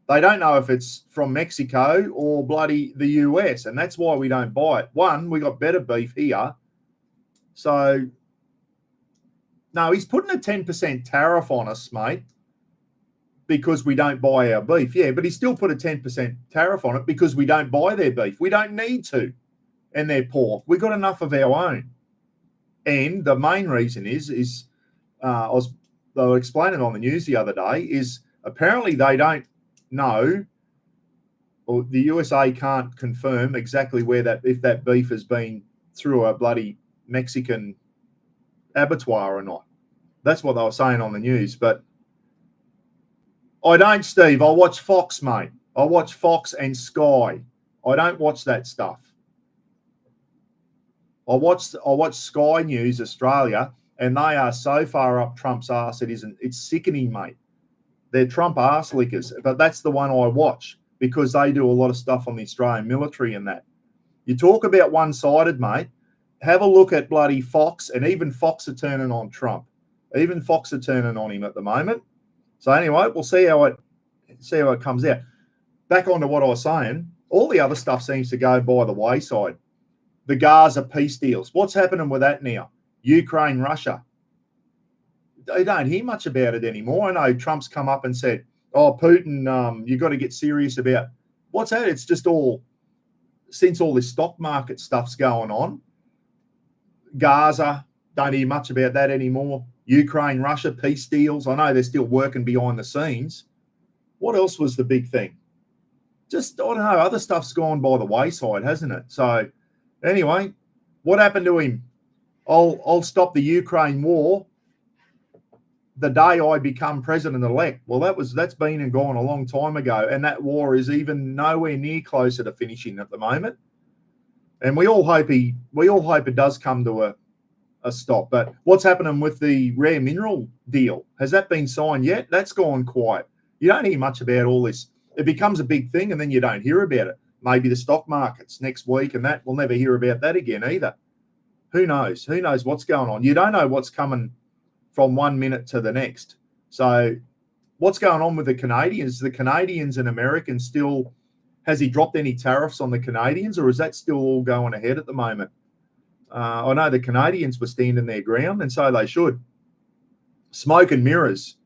they don't know if it's from Mexico or bloody the US, and that's why we don't buy it. One, we got better beef here. So, no, he's putting a 10% tariff on us, mate, because we don't buy our beef. Yeah, but he still put a 10% tariff on it because we don't buy their beef. We don't need to. And their pork. We got enough of our own. And the main reason is they were explaining on the news the other day, is apparently they don't know, or the USA can't confirm exactly where if that beef has been through a bloody Mexican abattoir or not. That's what they were saying on the news. But I don't, Steve. I watch Fox, mate. I watch Fox and Sky. I don't watch that stuff. I watch Sky News Australia, and they are so far up Trump's arse, it's sickening, mate. They're Trump arse lickers, but that's the one I watch because they do a lot of stuff on the Australian military and that. You talk about one-sided, mate. Have a look at bloody Fox, and even Fox are turning on Trump. Even Fox are turning on him at the moment. So anyway, we'll see how it comes out. Back onto what I was saying, all the other stuff seems to go by the wayside. The Gaza peace deals. What's happening with that now? Ukraine, Russia. They don't hear much about it anymore. I know Trump's come up and said, oh, Putin, you've got to get serious about what's that? It's just all, since all this stock market stuff's going on, Gaza, don't hear much about that anymore. Ukraine, Russia, peace deals. I know they're still working behind the scenes. What else was the big thing? Just, I don't know, other stuff's gone by the wayside, hasn't it? So anyway, what happened to him? I'll stop the Ukraine war the day I become president-elect. Well, that's been and gone a long time ago, and that war is even nowhere near closer to finishing at the moment. And we all hope it does come to a stop. But what's happening with the rare mineral deal? Has that been signed yet? That's gone quiet. You don't hear much about all this. It becomes a big thing, and then you don't hear about it. Maybe the stock markets next week, and that we'll never hear about that again either. Who knows? Who knows what's going on? You don't know what's coming from 1 minute to the next. So what's going on with the Canadians? The Canadians and Americans still, has he dropped any tariffs on the Canadians, or is that still all going ahead at the moment? I know the Canadians were standing their ground, and so they should. Smoke and mirrors.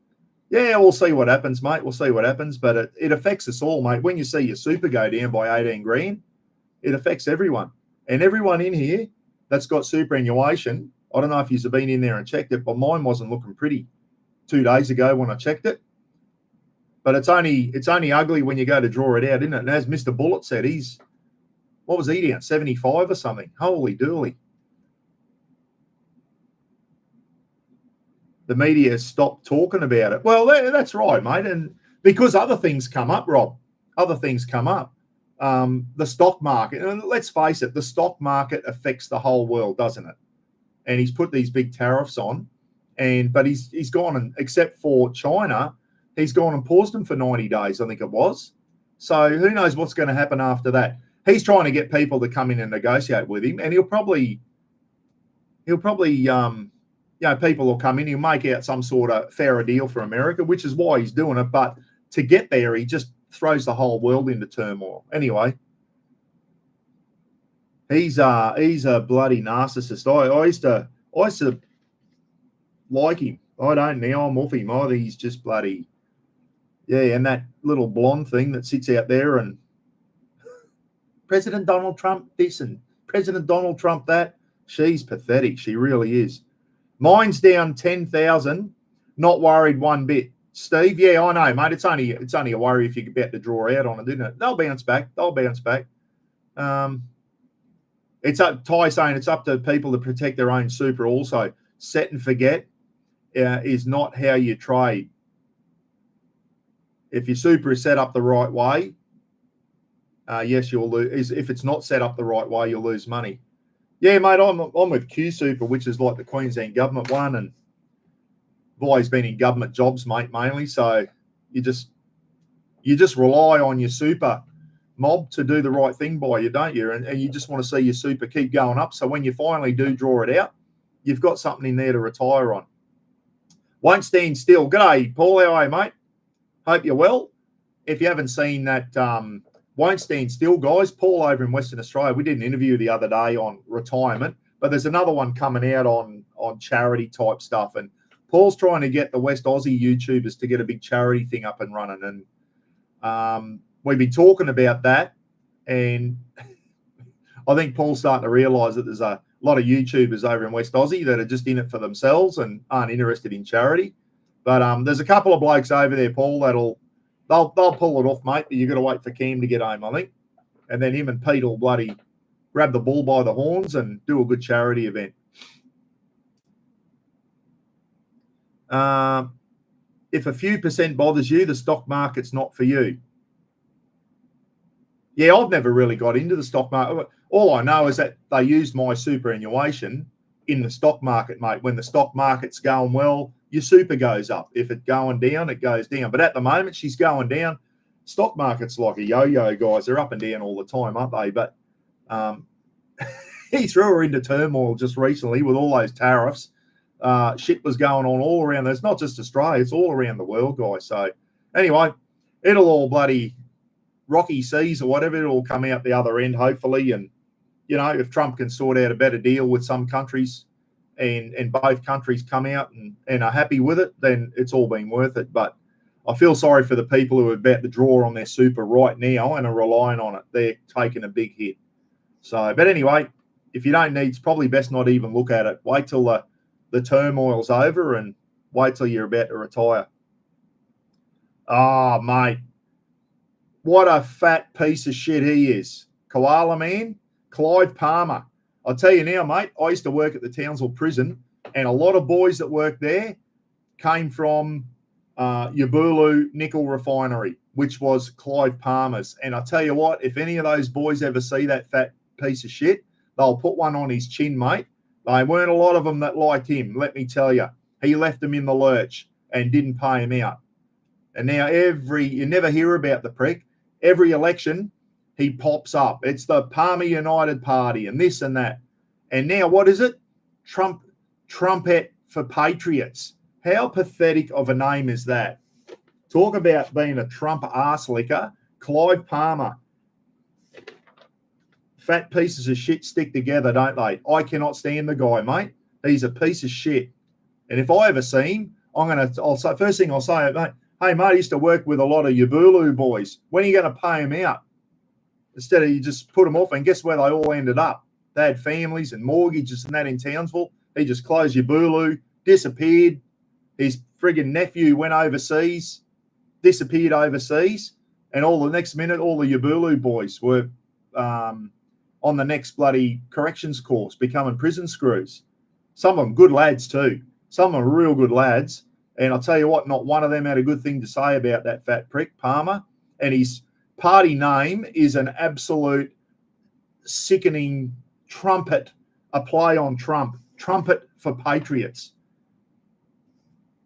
Yeah, we'll see what happens, mate. We'll see what happens, but it affects us all, mate. When you see your super go down by 18 grand, it affects everyone. And everyone in here that's got superannuation, I don't know if you've been in there and checked it, but mine wasn't looking pretty 2 days ago when I checked it. But it's only ugly when you go to draw it out, isn't it? And as Mr. Bullet said, what was he down, 75 or something? Holy dooly. The media stopped talking about it. Well, that's right, mate. And because other things come up, Rob, other things come up. The stock market, and let's face it, the stock market affects the whole world, doesn't it? And he's put these big tariffs on, but he's gone and, except for China, he's gone and paused them for 90 days, I think it was. So who knows what's going to happen after that? He's trying to get people to come in and negotiate with him, and he'll probably people will come in, he'll make out some sort of fairer deal for America, which is why he's doing it. But to get there, he just throws the whole world into turmoil. Anyway, he's a bloody narcissist. I used to like him. I don't now. I'm off him. I think he's just bloody, yeah. And that little blonde thing that sits out there, and President Donald Trump this and President Donald Trump that. She's pathetic. She really is. Mine's down 10,000. Not worried one bit. Steve, yeah, I know, mate. It's only a worry if you get about to draw out on it, isn't it? They'll bounce back. It's up. Ty saying it's up to people to protect their own super. Also, set and forget is not how you trade. If your super is set up the right way, yes, you'll lose. If it's not set up the right way, you'll lose money. Yeah, mate, I'm with Q Super, which is like the Queensland government one, and I've always been in government jobs, mate, mainly. So you just rely on your super mob to do the right thing by you, don't you? And you just want to see your super keep going up. So when you finally do draw it out, you've got something in there to retire on. Won't stand still. G'day, Paul. How are you, mate? Hope you're well. If you haven't seen that Won't Stand Still, guys, Paul over in Western Australia, we did an interview the other day on retirement, but there's another one coming out on charity type stuff. And Paul's trying to get the West Aussie YouTubers to get a big charity thing up and running. And we've been talking about that. And I think Paul's starting to realise that there's a lot of YouTubers over in West Aussie that are just in it for themselves and aren't interested in charity. But there's a couple of blokes over there, Paul, they'll pull it off, mate. But you've got to wait for Cam to get home, I think. And then him and Pete will bloody grab the bull by the horns and do a good charity event. If a few percent bothers you, the stock market's not for you. Yeah, I've never really got into the stock market. All I know is that they used my superannuation in the stock market, mate. When the stock market's going well, your super goes up. If it's going down, it goes down. But at the moment, she's going down. Stock market's like a yo-yo, guys. They're up and down all the time, aren't they? But he threw her into turmoil just recently with all those tariffs. Shit was going on all around. It's not just Australia. It's all around the world, guys. So anyway, it'll all bloody rocky seas or whatever. It'll come out the other end, hopefully. And, you know, if Trump can sort out a better deal with some countries and both countries come out and are happy with it, then it's all been worth it. But I feel sorry for the people who are about to draw on their super right now and are relying on it. They're taking a big hit. So, but anyway, if you don't need, it's probably best not even look at it. Wait till the turmoil's over and wait till you're about to retire. Oh, mate. What a fat piece of shit he is. Koala man, Clive Palmer. I'll tell you now, mate, I used to work at the Townsville prison, and a lot of boys that worked there came from Yabulu Nickel Refinery, which was Clive Palmer's. And I tell you what, if any of those boys ever see that fat piece of shit, they'll put one on his chin, mate. There weren't a lot of them that liked him, let me tell you. He left them in the lurch and didn't pay him out. And now you never hear about the prick. Every election, he pops up. It's the Palmer United Party and this and that. And now what is it? Trumpet for Patriots. How pathetic of a name is that? Talk about being a Trump arse licker. Clive Palmer. Fat pieces of shit stick together, don't they? I cannot stand the guy, mate. He's a piece of shit. And if I ever see him, I'll say, first thing I'll say, mate, hey, mate, I used to work with a lot of Yabulu boys. When are you going to pay them out? Instead of you just put them off, and guess where they all ended up? They had families and mortgages and that in Townsville. He just closed Yabulu, disappeared. His friggin' nephew went overseas, disappeared overseas, and all the next minute, all the Yabulu boys were on the next bloody corrections course, becoming prison screws. Some of them good lads too. Some of them real good lads. And I'll tell you what, not one of them had a good thing to say about that fat prick, Palmer. And his party name is an absolute sickening trumpet, a play on Trump. Trumpet for Patriots.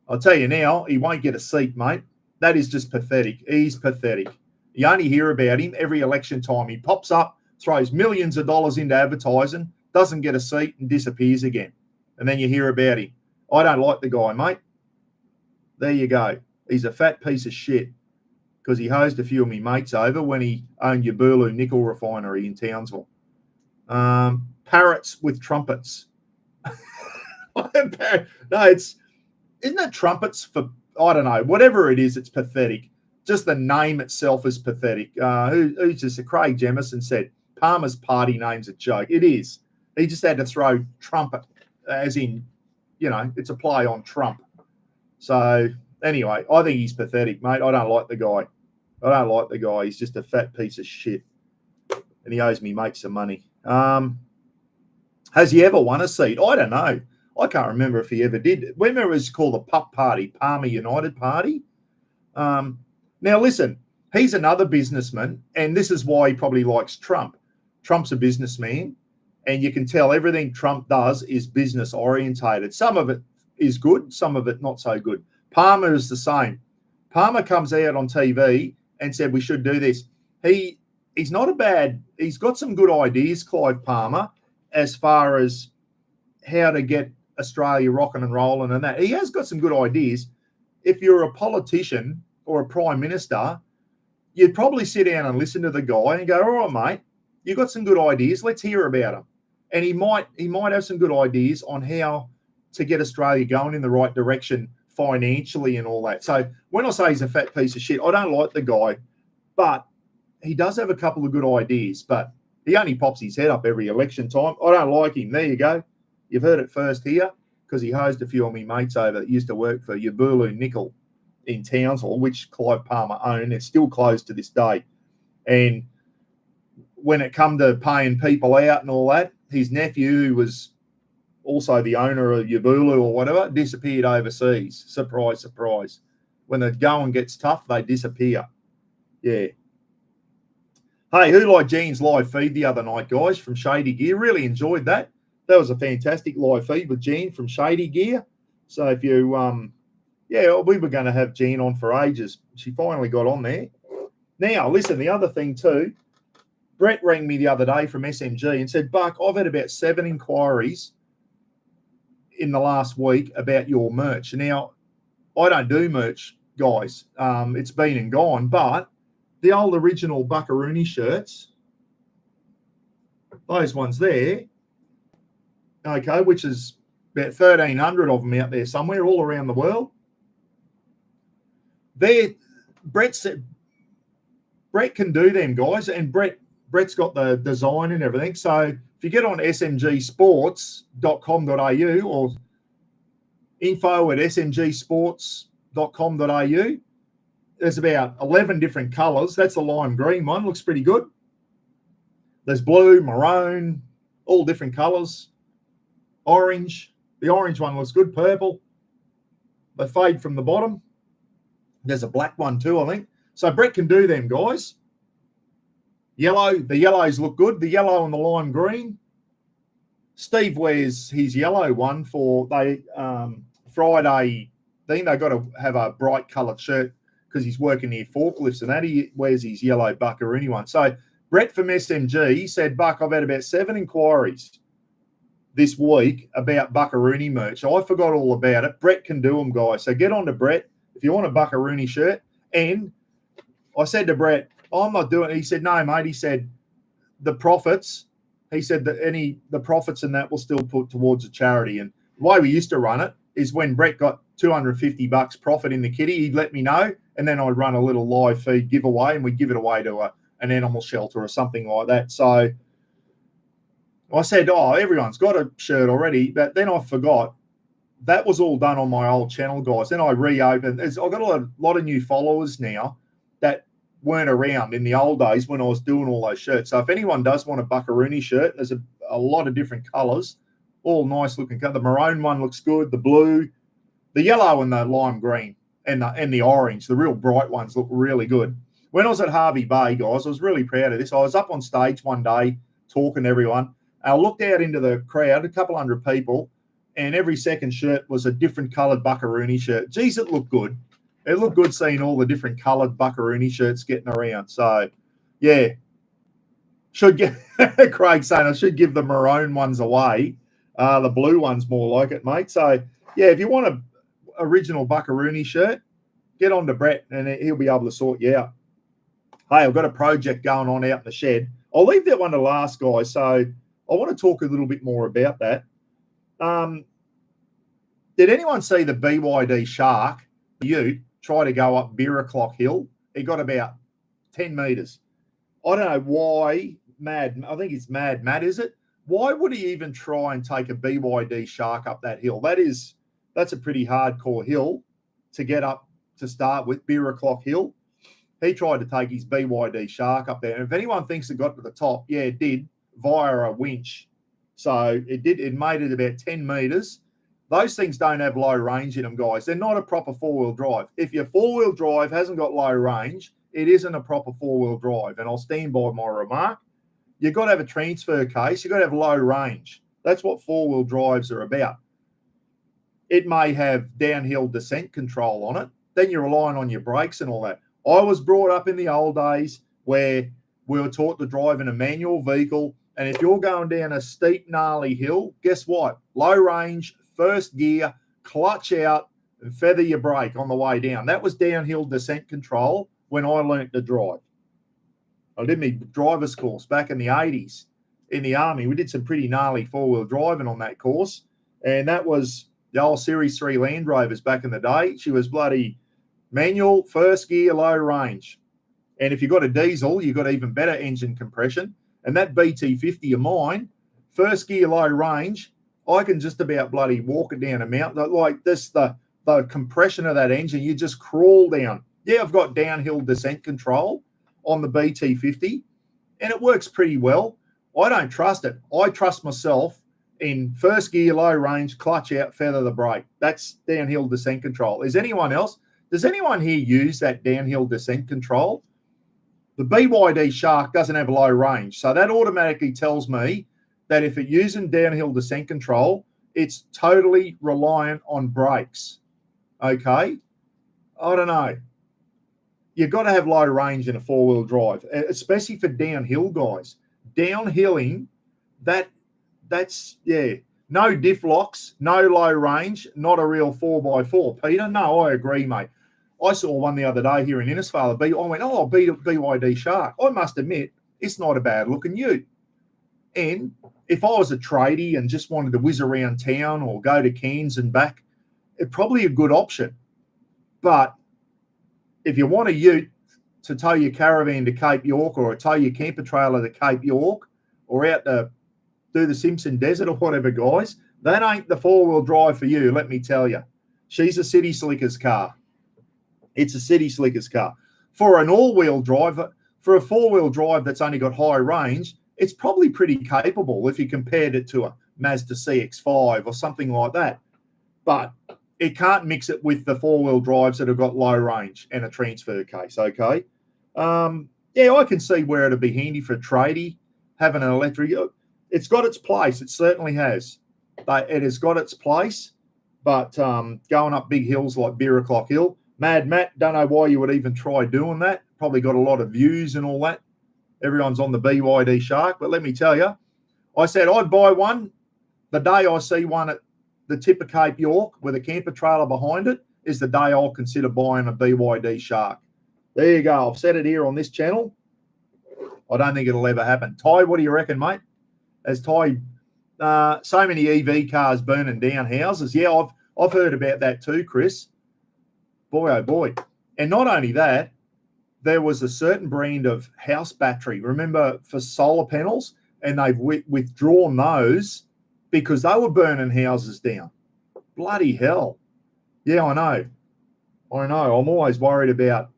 I'll tell you now, he won't get a seat, mate. That is just pathetic. He's pathetic. You only hear about him every election time. He pops up, throws millions of dollars into advertising, doesn't get a seat and disappears again. And then you hear about him. I don't like the guy, mate. There you go. He's a fat piece of shit because he hosed a few of me mates over when he owned Yabulu Nickel Refinery in Townsville. Parrots with trumpets. No, isn't it trumpets for, I don't know, whatever it is, it's pathetic. Just the name itself is pathetic. Who's just Craig Jemison said, Palmer's party name's a joke. It is. He just had to throw trumpet, as in, it's a play on Trump. So anyway, I think he's pathetic, mate. I don't like the guy. He's just a fat piece of shit. And he owes me mates some money. Has he ever won a seat? I don't know. I can't remember if he ever did. Remember it was called the Pup Party, Palmer United Party. Now, listen, he's another businessman, and this is why he probably likes Trump. Trump's a businessman, and you can tell everything Trump does is business orientated. Some of it is good, some of it not so good. Palmer is the same. Palmer comes out on TV and said we should do this. He's not a bad, he's got some good ideas, Clive Palmer, as far as how to get Australia rocking and rolling and that. He has got some good ideas. If you're a politician or a prime minister, you'd probably sit down and listen to the guy and go, all right, mate, you've got some good ideas. Let's hear about them. And he might have some good ideas on how to get Australia going in the right direction financially and all that. So when I say he's a fat piece of shit, I don't like the guy, but he does have a couple of good ideas, but he only pops his head up every election time. I don't like him. There you go. You've heard it first here, because he hosed a few of me mates over that used to work for Yabulu Nickel in Townsville, which Clive Palmer owned. It's still closed to this day. And when it come to paying people out and all that, his nephew, who was also the owner of Yabulu or whatever, disappeared overseas. Surprise, surprise. When the going gets tough, they disappear. Yeah. Hey, who liked Gene's live feed the other night, guys, from Shady Gear? Really enjoyed that. That was a fantastic live feed with Gene from Shady Gear. So if you, we were going to have Gene on for ages. She finally got on there. Now, listen, the other thing too, Brett rang me the other day from SMG and said, Buck, I've had about 7 inquiries in the last week about your merch. Now, I don't do merch, guys. It's been and gone, but the old original Buckaroony shirts, those ones there, okay, which is about 1,300 of them out there somewhere all around the world. Brett can do them, guys, and Brett's got the design and everything. So if you get on smgsports.com.au or info@smgsports.com.au, there's about 11 different colours. That's the lime green one. Looks pretty good. There's blue, maroon, all different colours. Orange. The orange one looks good. Purple. They fade from the bottom. There's a black one too, I think. So Brett can do them, guys. Yellow. The yellows look good. The yellow and the lime green. Steve wears his yellow one for Friday thing. They've got to have a bright coloured shirt because he's working near forklifts and that. He wears his yellow Buckaroony one. So Brett from SMG said, Buck, I've had about 7 inquiries this week about Buckaroony merch. I forgot all about it. Brett can do them, guys. So get on to Brett if you want a Buckaroony shirt. And I said to Brett, I'm not doing it. He said, no, mate. He said, the profits, he said that the profits and that will still put towards a charity. And the way we used to run it is when Brett got $250 profit in the kitty, he'd let me know, and then I'd run a little live feed giveaway, and we'd give it away to an animal shelter or something like that. So I said, everyone's got a shirt already, but then I forgot. That was all done on my old channel, guys. Then I reopened. I've got a lot of new followers now that weren't around in the old days when I was doing all those shirts. So if anyone does want a Buckaroony shirt, there's a lot of different colours, all nice looking colour. The maroon one looks good, the blue, the yellow and the lime green and the orange, the real bright ones look really good. When I was at Harvey Bay, guys, I was really proud of this. I was up on stage one day talking to everyone. I looked out into the crowd, a couple hundred people, and every second shirt was a different coloured Buckaroony shirt. Geez, it looked good. It looked good seeing all the different coloured Buckaroony shirts getting around. So, yeah, should get Craig saying I should give the maroon ones away. The blue one's more like it, mate. So, yeah, if you want a original Buckaroony shirt, get on to Brett and he'll be able to sort you out. Hey, I've got a project going on out in the shed. I'll leave that one to last, guys. So I want to talk a little bit more about that. Did anyone see the BYD Shark Ute try to go up Birraclock Hill? It got about 10 metres. I don't know why Mad. I think it's Mad Matt, is it? Why would he even try and take a BYD Shark up that hill? That's a pretty hardcore hill to get up to start with, Beer O'Clock Hill. He tried to take his BYD Shark up there. And if anyone thinks it got to the top, yeah, it did via a winch. So it made it about 10 meters. Those things don't have low range in them, guys. They're not a proper four-wheel drive. If your four-wheel drive hasn't got low range, it isn't a proper four-wheel drive. And I'll stand by my remark. You've got to have a transfer case. You've got to have low range. That's what four-wheel drives are about. It may have downhill descent control on it. Then you're relying on your brakes and all that. I was brought up in the old days where we were taught to drive in a manual vehicle. And if you're going down a steep, gnarly hill, guess what? Low range, first gear, clutch out, and feather your brake on the way down. That was downhill descent control when I learnt to drive. I did my driver's course back in the 80s in the Army. We did some pretty gnarly four-wheel driving on that course. And that was the old Series 3 Land Rovers back in the day. She was bloody manual, first gear, low range. And if you've got a diesel, you've got even better engine compression. And that BT50 of mine, first gear, low range, I can just about bloody walk it down a mountain. Like this, the compression of that engine, you just crawl down. Yeah, I've got downhill descent control on the BT50, and it works pretty well. I don't trust it. I trust myself in first gear, low range, clutch out, feather the brake. That's downhill descent control. Does anyone here use that downhill descent control? The BYD Shark doesn't have low range, so that automatically tells me that if it's using downhill descent control, it's totally reliant on brakes. Okay? I don't know. You've got to have low range in a four-wheel drive, especially for downhill guys. Downhilling, that's no diff locks, no low range, not a real 4x4. Peter, no, I agree, mate. I saw one the other day here in Innisfail. I went, I'll beat a BYD Shark. I must admit, it's not a bad-looking ute. And if I was a tradie and just wanted to whiz around town or go to Cairns and back, it's probably a good option. But if you want a ute to tow your caravan to Cape York or tow your camper trailer to Cape York or out to do the Simpson Desert or whatever, guys, that ain't the four-wheel drive for you, let me tell you. She's a city slicker's car. It's a city slicker's car. For an all-wheel drive, for a four-wheel drive that's only got high range, it's probably pretty capable if you compared it to a Mazda CX-5 or something like that. But it can't mix it with the four-wheel drives that have got low range and a transfer case, okay? I can see where it'd be handy for a tradie, having an electric. It's got its place. It certainly has. It has got its place, but going up big hills like Beer O'Clock Hill, Mad Matt, don't know why you would even try doing that. Probably got a lot of views and all that. Everyone's on the BYD Shark, but let me tell you, I said I'd buy one. The day I see one at the tip of Cape York with a camper trailer behind it is the day I'll consider buying a BYD Shark. There you go. I've said it here on this channel. I don't think it'll ever happen. Ty, what do you reckon, mate? As Ty, so many EV cars burning down houses. Yeah, I've heard about that too, Chris. Boy, oh boy. And not only that, there was a certain brand of house battery, remember, for solar panels, and they've withdrawn those because they were burning houses down. Bloody hell. Yeah, I know. I'm always worried about,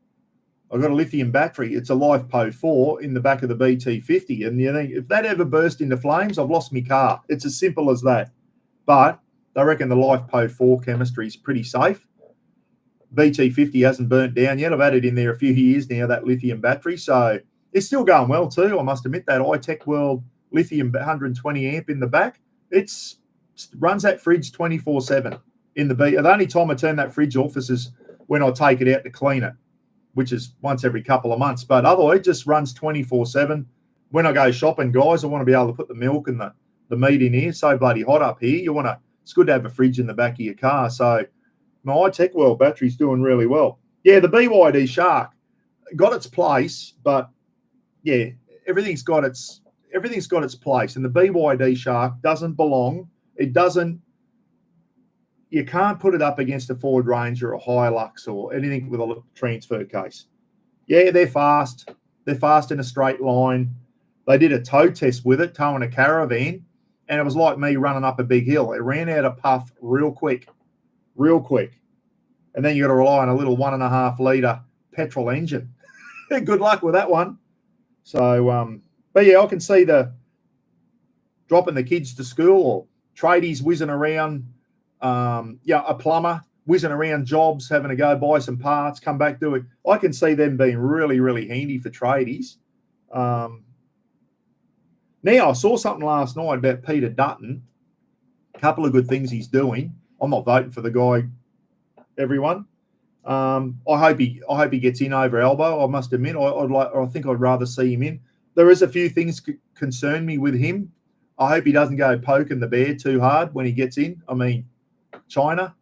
I've got a lithium battery. It's a LifePo 4 in the back of the BT50. And you think, if that ever burst into flames, I've lost my car. It's as simple as that. But I reckon the LifePo 4 chemistry is pretty safe. BT50 hasn't burnt down yet. I've had it in there a few years now, that lithium battery. So it's still going well too. I must admit that iTech World lithium 120 amp in the back. It runs that fridge 24/7 in the B. The only time I turn that fridge off is when I take it out to clean it, which is once every couple of months. But otherwise, it just runs 24/7. When I go shopping, guys, I want to be able to put the milk and the meat in here. It's so bloody hot up here. It's good to have a fridge in the back of your car. So my iTech World battery's doing really well. Yeah, the BYD Shark got its place, but yeah, everything's got its place. And the BYD Shark doesn't belong. You can't put it up against a Ford Ranger or a Hilux or anything with a transfer case. Yeah, they're fast. They're fast in a straight line. They did a tow test with it, towing a Caravan, and it was like me running up a big hill. It ran out of puff real quick. And then you got to rely on a little 1.5 litre petrol engine. Good luck with that one. So, but yeah, I can see the dropping the kids to school or tradies whizzing around, a plumber whizzing around jobs, having to go buy some parts, come back, do it. I can see them being really, really handy for tradies. Now, I saw something last night about Peter Dutton. A couple of good things he's doing. I'm not voting for the guy, everyone. I hope he gets in over elbow. I must admit, I think I'd rather see him in. There is a few things concern me with him. I hope he doesn't go poking the bear too hard when he gets in. I mean, China.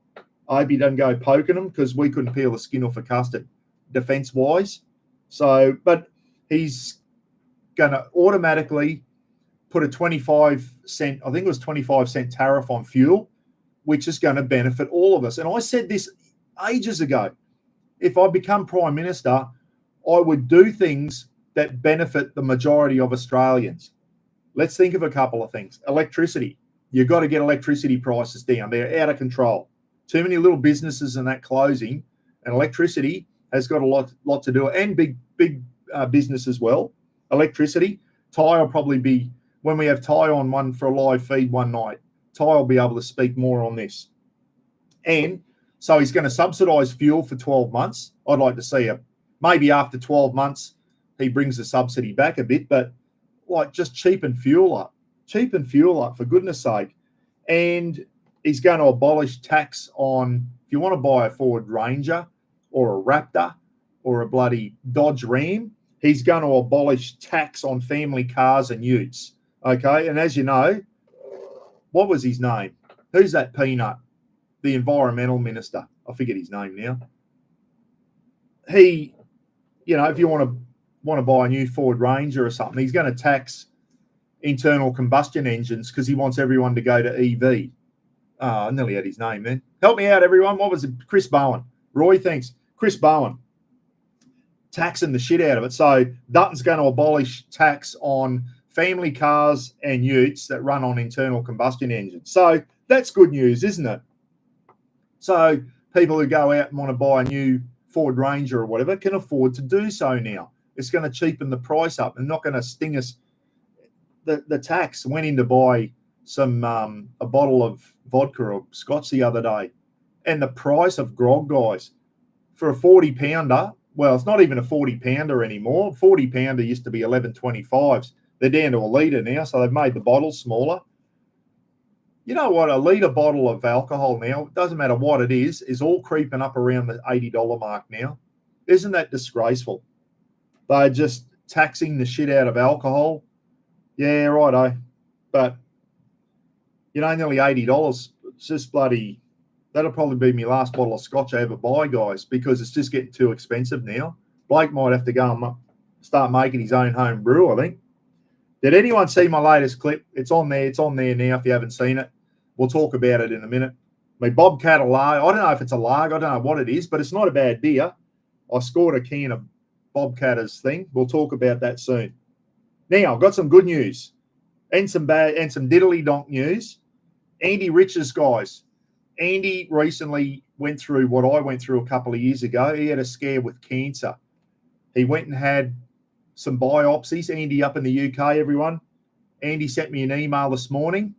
I hope he doesn't go poking them because we couldn't peel the skin off a custard defense-wise. So, but he's going to automatically put a 25 cent, I think it was 25 cent tariff on fuel, which is going to benefit all of us. And I said this ages ago. If I become Prime Minister, I would do things that benefit the majority of Australians. Let's think of a couple of things. Electricity. You've got to get electricity prices down. They're out of control. Too many little businesses and that closing, and electricity has got a lot to do, and big business as well. Electricity. Ty will probably be, when we have Ty on one for a live feed one night, Ty will be able to speak more on this. And so he's going to subsidise fuel for 12 months. I'd like to see maybe after 12 months he brings the subsidy back a bit, but like just cheapen fuel up for goodness sake. And he's going to abolish tax on, if you want to buy a Ford Ranger or a Raptor or a bloody Dodge Ram, he's going to abolish tax on family cars and utes. Okay, and as you know, what was his name? Who's that peanut? The environmental minister. I forget his name now. He, if you want to buy a new Ford Ranger or something, he's going to tax internal combustion engines because he wants everyone to go to EV. I nearly had his name then. Help me out, everyone. What was it? Chris Bowen. Roy, thanks. Chris Bowen. Taxing the shit out of it. So Dutton's going to abolish tax on family cars and utes that run on internal combustion engines. So that's good news, isn't it? So people who go out and want to buy a new Ford Ranger or whatever can afford to do so now. It's going to cheapen the price up and not going to sting us. The tax went in to buy some a bottle of vodka or scotch the other day, and the price of grog, guys, for a 40-pounder, well, it's not even a 40-pounder anymore. 40-pounder used to be 11.25s. They're down to a litre now, so they've made the bottles smaller. You know what? A litre bottle of alcohol now, it doesn't matter what it is all creeping up around the $80 mark now. Isn't that disgraceful? They're just taxing the shit out of alcohol. Yeah, righto. But, nearly $80. It's just bloody, that'll probably be my last bottle of scotch I ever buy, guys, because it's just getting too expensive now. Blake might have to go and start making his own home brew, I think. Did anyone see my latest clip? It's on there. It's on there now if you haven't seen it. We'll talk about it in a minute. My Bobcat Alarg. I don't know if it's a larg. I don't know what it is, but it's not a bad beer. I scored a can of Bobcatter's thing. We'll talk about that soon. Now, I've got some good news and some bad and some diddly donk news. Andy Riches, guys. Andy recently went through what I went through a couple of years ago. He had a scare with cancer. He went and had some biopsies. Andy up in the UK, everyone. Andy sent me an email this morning.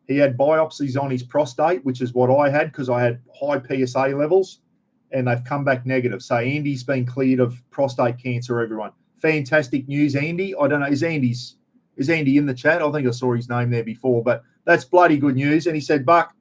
He had biopsies on his prostate, which is what I had because I had high PSA levels, and they've come back negative. So Andy's been cleared of prostate cancer, everyone. Fantastic news, Andy. I don't know, is Andy in the chat? I think I saw his name there before, but that's bloody good news. And he said, Buck,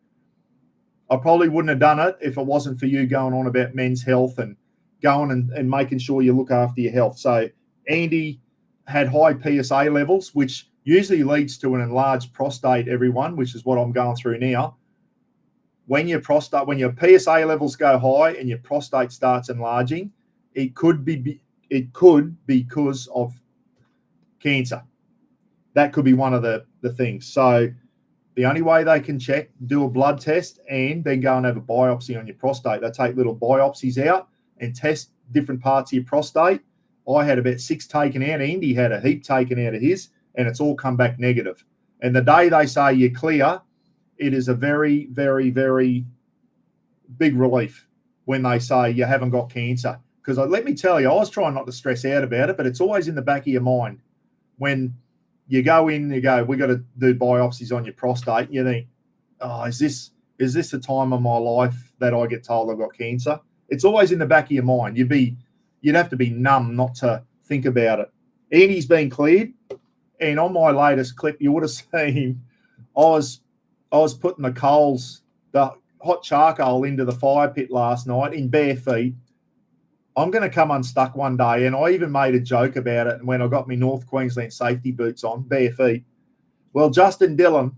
I probably wouldn't have done it if it wasn't for you going on about men's health and going and making sure you look after your health. So Andy had high PSA levels, which usually leads to an enlarged prostate, everyone, which is what I'm going through now. When your PSA levels go high and your prostate starts enlarging, it could be because of cancer. That could be one of the things. So the only way they can check, do a blood test and then go and have a biopsy on your prostate. They take little biopsies out and test different parts of your prostate. I had about 6 taken out. Andy had a heap taken out of his. and it's all come back negative. And the day they say you're clear, it is a very, very, very big relief when they say you haven't got cancer. Because let me tell you, I was trying not to stress out about it, but it's always in the back of your mind. When you go in, you go, we got to do biopsies on your prostate. You think, oh, is this the time of my life that I get told I've got cancer? It's always in the back of your mind. You'd have to be numb not to think about it. Andy's been cleared, and on my latest clip, you would have seen I was putting the hot charcoal into the fire pit last night in bare feet. I'm going to come unstuck one day, and I even made a joke about it when I got my North Queensland safety boots on, bare feet. Well, Justin Dillon,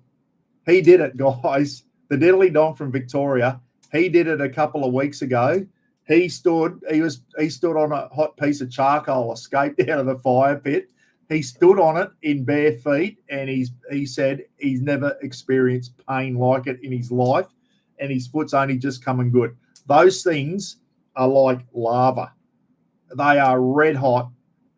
he did it, guys. The diddly donk from Victoria, he did it a couple of weeks ago. He stood on a hot piece of charcoal, escaped out of the fire pit. He stood on it in bare feet, and he said he's never experienced pain like it in his life, and his foot's only just coming good. Those things are like lava. They are red hot,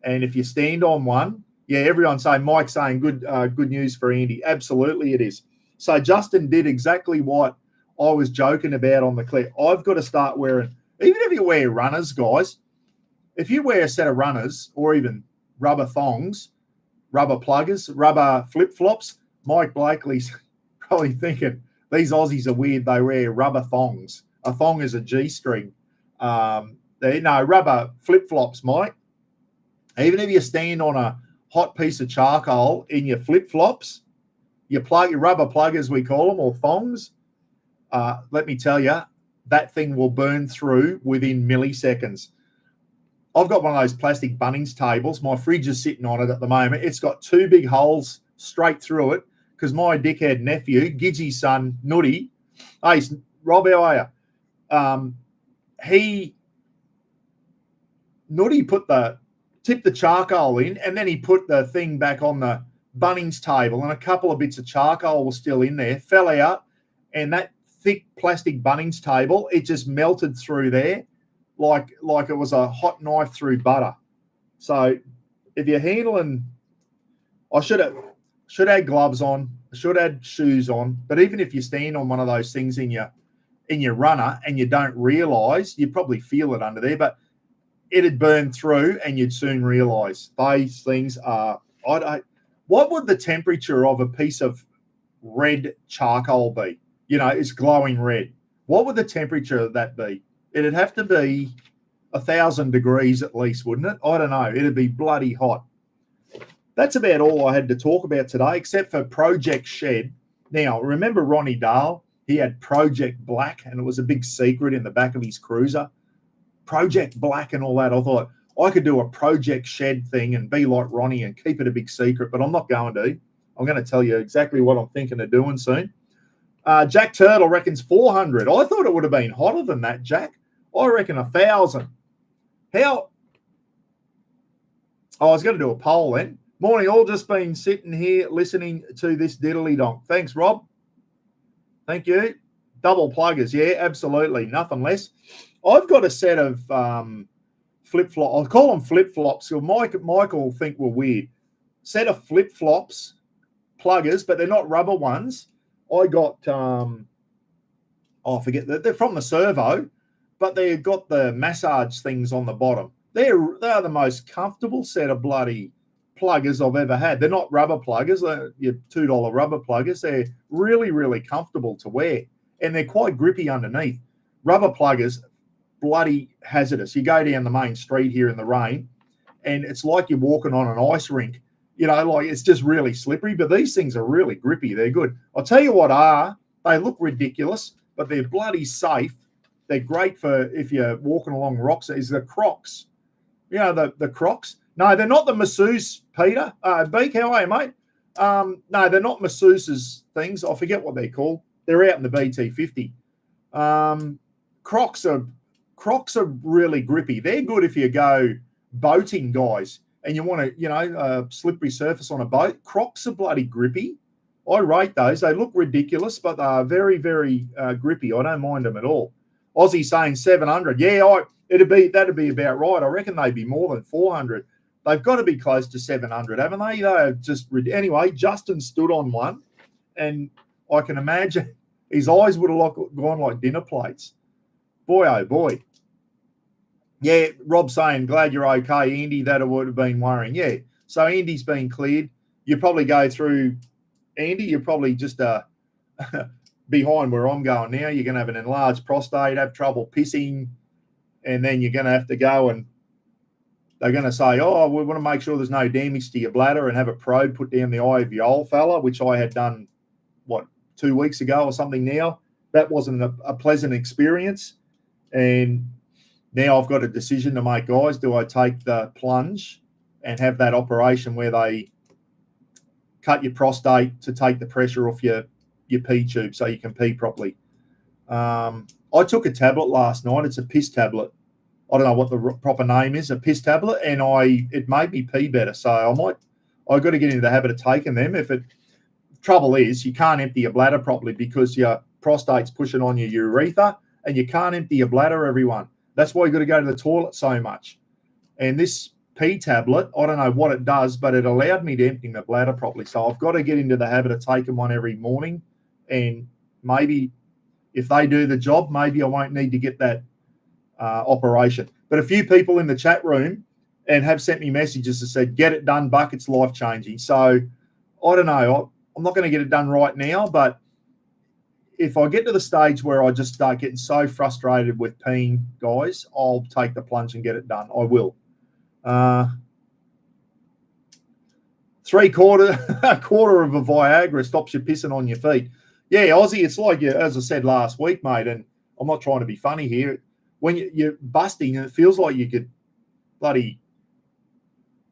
and if you stand on one, yeah, everyone's saying, Mike's saying good news for Andy. Absolutely it is. So Justin did exactly what I was joking about on the clip. I've got to start wearing, even if you wear runners, guys, if you wear a set of runners or even rubber thongs, rubber pluggers, rubber flip-flops, Mike Blakely's probably thinking, these Aussies are weird, they wear rubber thongs. A thong is a G-string. Rubber flip-flops, Mike. Even if you stand on a hot piece of charcoal in your flip-flops, your rubber pluggers, we call them, or thongs, let me tell you, that thing will burn through within milliseconds. I've got one of those plastic Bunnings tables. My fridge is sitting on it at the moment. It's got two big holes straight through it because my dickhead nephew, Gidgy's son, Nutty, hey, Rob, how are you? Nutty tipped the charcoal in, and then he put the thing back on the Bunnings table, and a couple of bits of charcoal was still in there, fell out, and that thick plastic Bunnings table, it just melted through there like it was a hot knife through butter. So if you're handling, I should have gloves on, I should have shoes on, but even if you stand on one of those things in your runner and you don't realise, you probably feel it under there, but it'd burn through and you'd soon realise these things are, what would the temperature of a piece of red charcoal be? You know, it's glowing red. What would the temperature of that be? It'd have to be 1,000 degrees at least, wouldn't it? I don't know. It'd be bloody hot. That's about all I had to talk about today, except for Project Shed. Now, remember Ronnie Dahl? He had Project Black, and it was a big secret in the back of his cruiser. Project Black and all that. I thought I could do a Project Shed thing and be like Ronnie and keep it a big secret, but I'm not going to. I'm going to tell you exactly what I'm thinking of doing soon. Jack Turtle reckons 400. I thought it would have been hotter than that, Jack. I reckon 1,000. How? I was going to do a poll then. Morning, all, just been sitting here listening to this diddly donk. Thanks, Rob. Thank you. Double pluggers, yeah, absolutely. Nothing less. I've got a set of flip-flops. I'll call them flip-flops. So Mike will think we're weird. Set of flip-flops, pluggers, but they're not rubber ones. I got, I forget, they're from the servo, but they've got the massage things on the bottom. They're the most comfortable set of bloody pluggers I've ever had. They're not rubber pluggers. They're your $2 rubber pluggers. They're really, really comfortable to wear, and they're quite grippy underneath. Rubber pluggers, bloody hazardous. You go down the main street here in the rain, and it's like you're walking on an ice rink. You know, like it's just really slippery, but these things are really grippy. They're good. I'll tell you what they look ridiculous, but they're bloody safe. They're great for if you're walking along rocks. Is the Crocs. You know, the Crocs. No, they're not the masseuse, Peter. Beak, how are you, mate? No, they're not masseuse's things. I forget what they're called. They're out in the BT50. Crocs are really grippy. They're good if you go boating, guys, and you want to, a slippery surface on a boat. Crocs are bloody grippy. I rate those. They look ridiculous, but they are very, very grippy. I don't mind them at all. Aussie saying 700. Yeah, that'd be about right. I reckon they'd be more than 400. they've got to be close to 700, haven't they? They're just anyway. Justin stood on one, and I can imagine his eyes would have gone like dinner plates. Boy, oh boy. Yeah, Rob's saying, glad you're okay, Andy. That would have been worrying. Yeah, so Andy's been cleared. You probably go through, Andy, you're probably just behind where I'm going now. You're going to have an enlarged prostate, have trouble pissing, and then you're going to have to go and they're going to say, oh, we want to make sure there's no damage to your bladder and have a probe put down the eye of your old fella, which I had done, 2 weeks ago or something now. That wasn't a pleasant experience. And now I've got a decision to make, guys. Do I take the plunge and have that operation where they cut your prostate to take the pressure off your pee tube so you can pee properly? I took a tablet last night. It's a piss tablet. I don't know what the proper name is, a piss tablet, and it made me pee better. So I got to get into the habit of taking them. Trouble is, you can't empty your bladder properly because your prostate's pushing on your urethra, and you can't empty your bladder, everyone. That's why you got to go to the toilet so much. And this pee tablet, I don't know what it does, but it allowed me to empty my bladder properly. So I've got to get into the habit of taking one every morning, and maybe if they do the job, maybe I won't need to get that operation. But a few people in the chat room and have sent me messages that said, get it done, Buck, it's life-changing. So I don't know. I'm not going to get it done right now, but if I get to the stage where I just start getting so frustrated with peeing, guys, I'll take the plunge and get it done. I will. A quarter of a Viagra stops you pissing on your feet. Yeah, Aussie, it's like, as I said last week, mate, and I'm not trying to be funny here. When you're busting, and it feels like you could bloody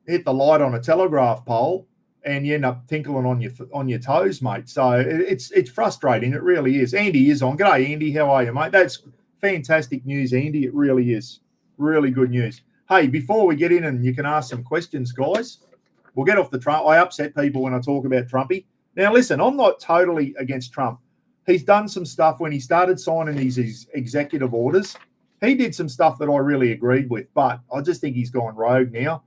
hit the light on a telegraph pole, and you end up tinkling on your toes, mate. So it's frustrating. It really is. Andy is on. G'day, Andy. How are you, mate? That's fantastic news, Andy. It really is. Really good news. Hey, before we get in and you can ask some questions, guys, we'll get off the Trump. I upset people when I talk about Trumpy. Now, listen, I'm not totally against Trump. He's done some stuff when he started signing these executive orders. He did some stuff that I really agreed with, but I just think he's gone rogue now.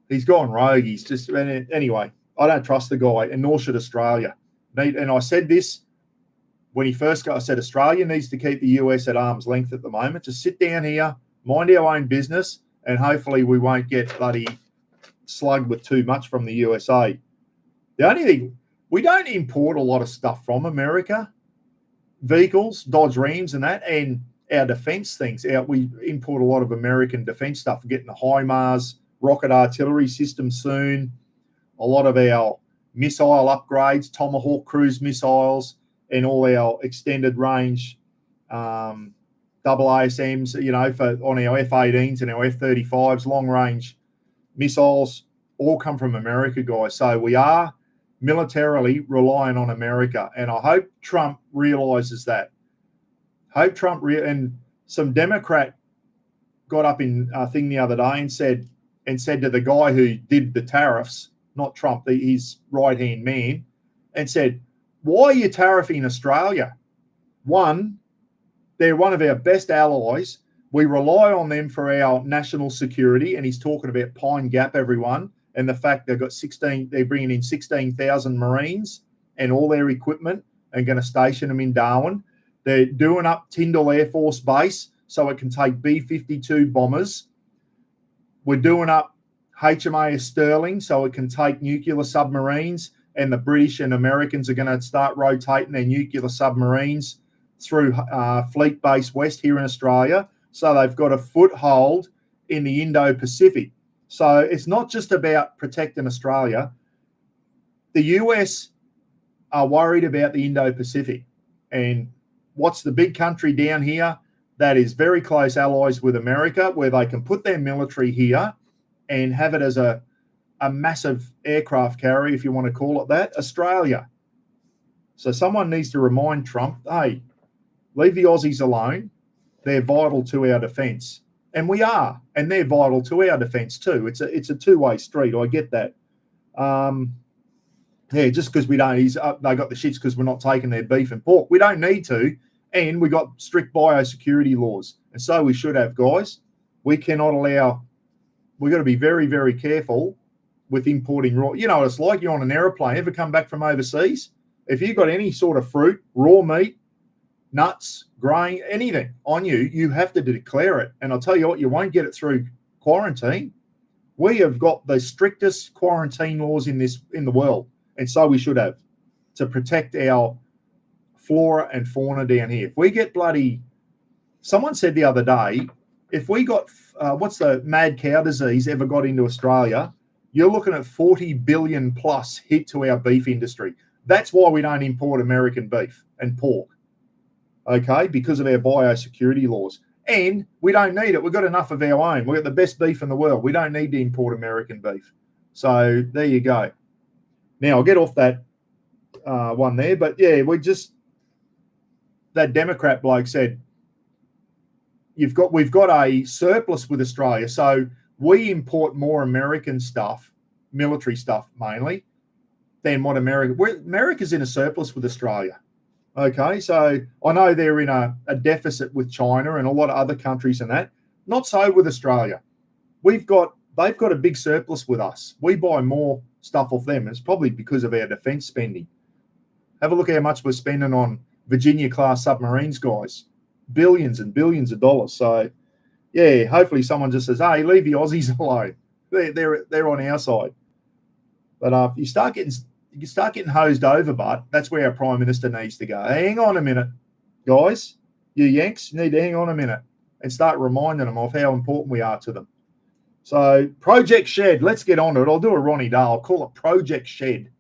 He's gone rogue. He's just, anyway, I don't trust the guy, and nor should Australia. And I said this when he first got, I said, Australia needs to keep the US at arm's length at the moment. Just sit down here, mind our own business, and hopefully we won't get bloody slugged with too much from the USA. The only thing, we don't import a lot of stuff from America, vehicles, Dodge Rams and that, and our defense things. We import a lot of American defense stuff. We're getting the HIMARS, rocket artillery system soon, a lot of our missile upgrades, Tomahawk cruise missiles, and all our extended range AASMs, on our F-18s and our F-35s, long range missiles, all come from America, guys. So we are militarily relying on America, and I hope Trump realizes that. And some Democrat got up in a thing the other day and said to the guy who did the tariffs, not Trump, his right-hand man, and said, why are you tariffing Australia? One, they're one of our best allies. We rely on them for our national security. And he's talking about Pine Gap, everyone, and the fact they're bringing in 16,000 Marines and all their equipment and going to station them in Darwin. They're doing up Tyndall Air Force Base so it can take B-52 bombers. We're doing up HMAS Sterling so it can take nuclear submarines, and the British and Americans are going to start rotating their nuclear submarines through Fleet Base West here in Australia. So they've got a foothold in the Indo-Pacific. So it's not just about protecting Australia. The US are worried about the Indo-Pacific. And what's the big country down here that is very close allies with America, where they can put their military here and have it as a massive aircraft carrier, if you want to call it that? Australia. So someone needs to remind Trump, hey, leave the Aussies alone. They're vital to our defence. And we are. And they're vital to our defence too. It's a two-way street. I get that. Just because we don't, they got the shits because we're not taking their beef and pork. We don't need to. And we got strict biosecurity laws. And so we should have, guys. We cannot allow we've got to be very, very careful with importing raw. You know what it's like, you're on an aeroplane, ever come back from overseas? If you've got any sort of fruit, raw meat, nuts, grain, anything on you, you have to declare it. And I'll tell you what, you won't get it through quarantine. We have got the strictest quarantine laws in the world, and so we should have, to protect our flora and fauna down here. If we get someone said the other day, if we got, what's the mad cow disease ever got into Australia, you're looking at 40 billion plus hit to our beef industry. That's why we don't import American beef and pork, okay, because of our biosecurity laws. And we don't need it. We've got enough of our own. We've got the best beef in the world. We don't need to import American beef. So there you go. Now, I'll get off that one there. But, yeah, that Democrat bloke said, we've got a surplus with Australia. So we import more American stuff, military stuff mainly, than what America's in a surplus with Australia. Okay, so I know they're in a deficit with China and a lot of other countries and that. Not so with Australia. They've got a big surplus with us. We buy more stuff off them. It's probably because of our defence spending. Have a look at how much we're spending on Virginia-class submarines, guys. Billions and billions of dollars. So, yeah, hopefully someone just says, hey, leave the Aussies alone. They're on our side. But if you start getting hosed over, but that's where our Prime Minister needs to go. Hang on a minute, guys. You Yanks need to hang on a minute and start reminding them of how important we are to them. So, Project Shed, let's get on to it. I'll do a Ronnie Dale. I'll call it Project Shed.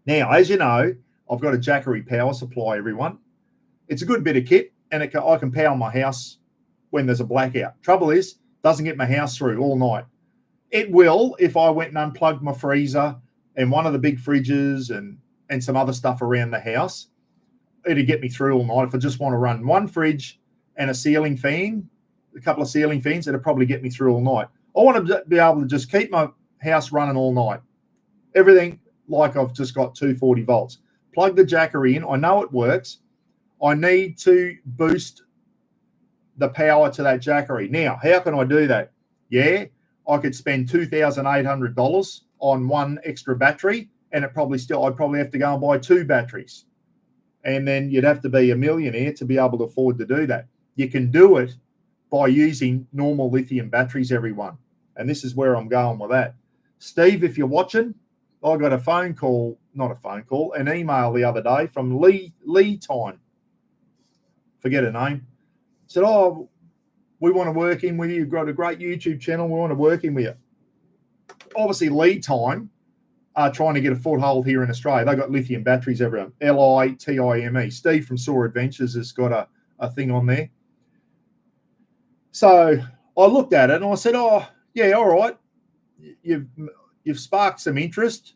Now, as you know, I've got a Jackery power supply, everyone. It's a good bit of kit, and I can power my house when there's a blackout. Trouble is, doesn't get my house through all night. It will if I went and unplugged my freezer and one of the big fridges and some other stuff around the house. It'd get me through all night. If I just want to run one fridge and a ceiling fan, a couple of ceiling fans, it'd probably get me through all night. I want to be able to just keep my house running all night. Everything like I've just got 240 volts. Plug the Jackery in. I know it works. I need to boost the power to that Jackery. Now, how can I do that? Yeah, I could spend $2,800 on one extra battery, and I'd probably have to go and buy two batteries. And then you'd have to be a millionaire to be able to afford to do that. You can do it by using normal lithium batteries, everyone. And this is where I'm going with that. Steve, if you're watching, I got an email the other day from Lee Time. Forget her name. Said, oh, we want to work in with you. You've got a great YouTube channel. We want to work in with you. Obviously, Lead Time are trying to get a foothold here in Australia. They've got lithium batteries, everyone. LITIME. Steve from Soar Adventures has got a thing on there. So I looked at it and I said, oh, yeah, all right. You've sparked some interest,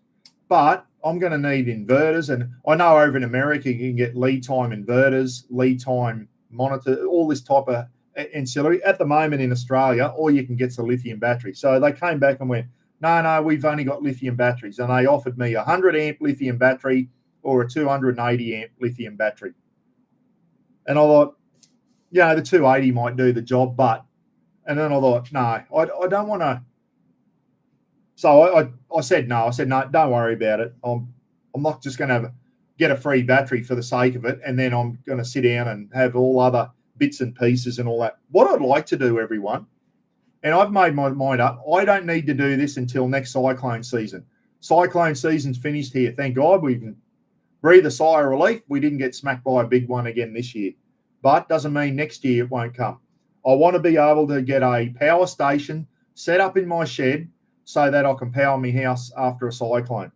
but I'm going to need inverters. And I know over in America you can get lead time inverters, lead time monitor, all this type of ancillary. At the moment in Australia, all you can get's a lithium battery. So they came back and went, no, we've only got lithium batteries. And they offered me a 100 amp lithium battery or a 280 amp lithium battery. And I thought, the 280 might do the job, and then I thought, no, I don't want to. So I said no. I said, no, don't worry about it. I'm not just going to get a free battery for the sake of it, and then I'm going to sit down and have all other bits and pieces and all that. What I'd like to do, everyone, and I've made my mind up, I don't need to do this until next cyclone season. Cyclone season's finished here. Thank God we can breathe a sigh of relief. We didn't get smacked by a big one again this year. But doesn't mean next year it won't come. I want to be able to get a power station set up in my shed so that I can power my house after a cyclone.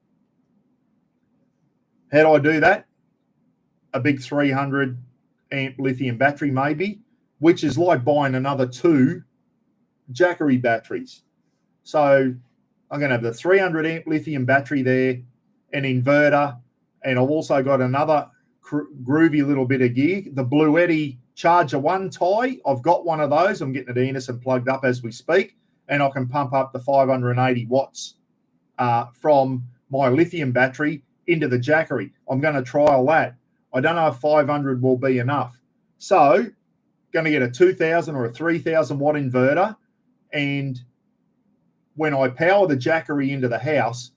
How do I do that? A big 300 amp lithium battery maybe, which is like buying another two Jackery batteries. So I'm going to have the 300 amp lithium battery there, an inverter, and I've also got another groovy little bit of gear, the Blue Eddy Charger 1 tie. I've got one of those. I'm getting it in and plugged up as we speak, and I can pump up the 580 watts from my lithium battery into the Jackery. I'm going to trial that. I don't know if 500 will be enough. So going to get a 2,000 or a 3,000 watt inverter and when I power the Jackery into the house,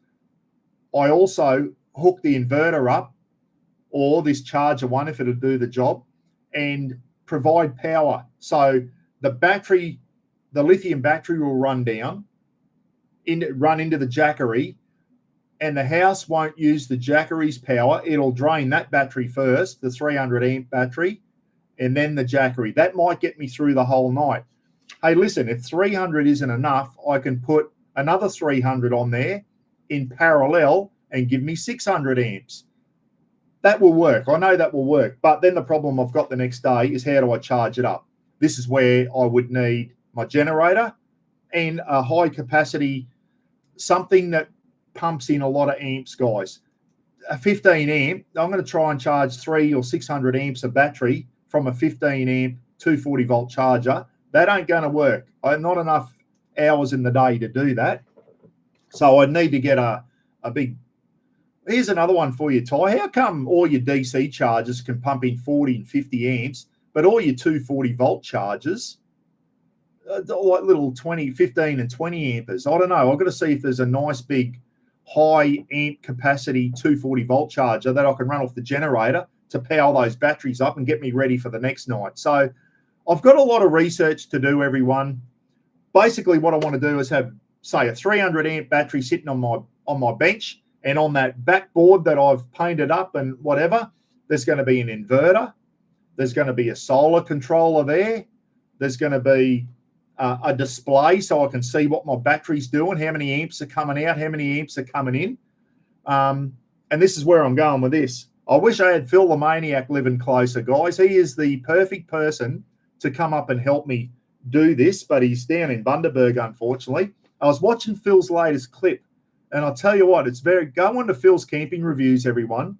I also hook the inverter up, or this charger one if it'll do the job, and provide power. So the battery, the lithium battery will run down, run into the Jackery, and the house won't use the Jackery's power. It'll drain that battery first, the 300 amp battery, and then the Jackery. That might get me through the whole night. Hey, listen, if 300 isn't enough, I can put another 300 on there in parallel and give me 600 amps. That will work. I know that will work. But then the problem I've got the next day is, how do I charge it up? This is where I would need my generator and a high capacity, something that pumps in a lot of amps, guys. A 15 amp, I'm going to try and charge 300 or 600 amps of battery from a 15 amp 240 volt charger. That ain't going to work. I have not enough hours in the day to do that. So I need to get a big... Here's another one for you, Ty. How come all your DC chargers can pump in 40 and 50 amps, but all your 240 volt chargers, like little 20, 15 and 20 ampers? I don't know. I've got to see if there's a nice big high amp capacity 240 volt charger that I can run off the generator to power those batteries up and get me ready for the next night. So I've got a lot of research to do, everyone. Basically, what I want to do is have, say, a 300 amp battery sitting on my bench, and on that backboard that I've painted up and whatever, there's going to be an inverter. There's going to be a solar controller there. There's going to be a display so I can see what my battery's doing, how many amps are coming out, how many amps are coming in. And this is where I'm going with this. I wish I had Phil the Maniac living closer, guys. He is the perfect person to come up and help me do this, but he's down in Bundaberg, unfortunately. I was watching Phil's latest clip, and I'll tell you what, it's go on to Phil's camping reviews, everyone.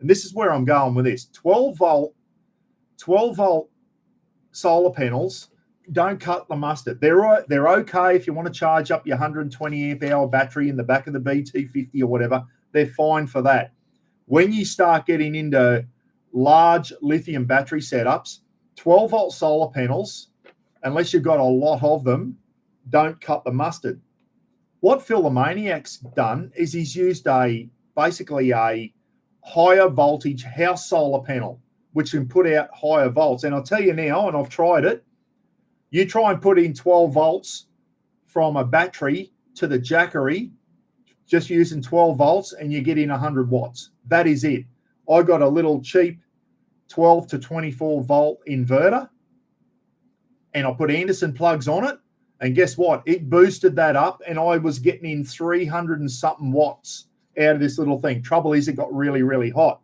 And this is where I'm going with this. 12 volt solar panels don't cut the mustard. They're okay if you want to charge up your 120 amp hour battery in the back of the BT50 or whatever. They're fine for that. When you start getting into large lithium battery setups, 12 volt solar panels, unless you've got a lot of them, don't cut the mustard. What Phil the Maniac's done is he's used basically a higher voltage house solar panel, which can put out higher volts. And I'll tell you now, and I've tried it, you try and put in 12 volts from a battery to the Jackery, just using 12 volts, and you get in 100 watts. That is it. I got a little cheap 12 to 24 volt inverter, and I put Anderson plugs on it, and guess what? It boosted that up, and I was getting in 300 and something watts out of this little thing. Trouble is, it got really, really hot.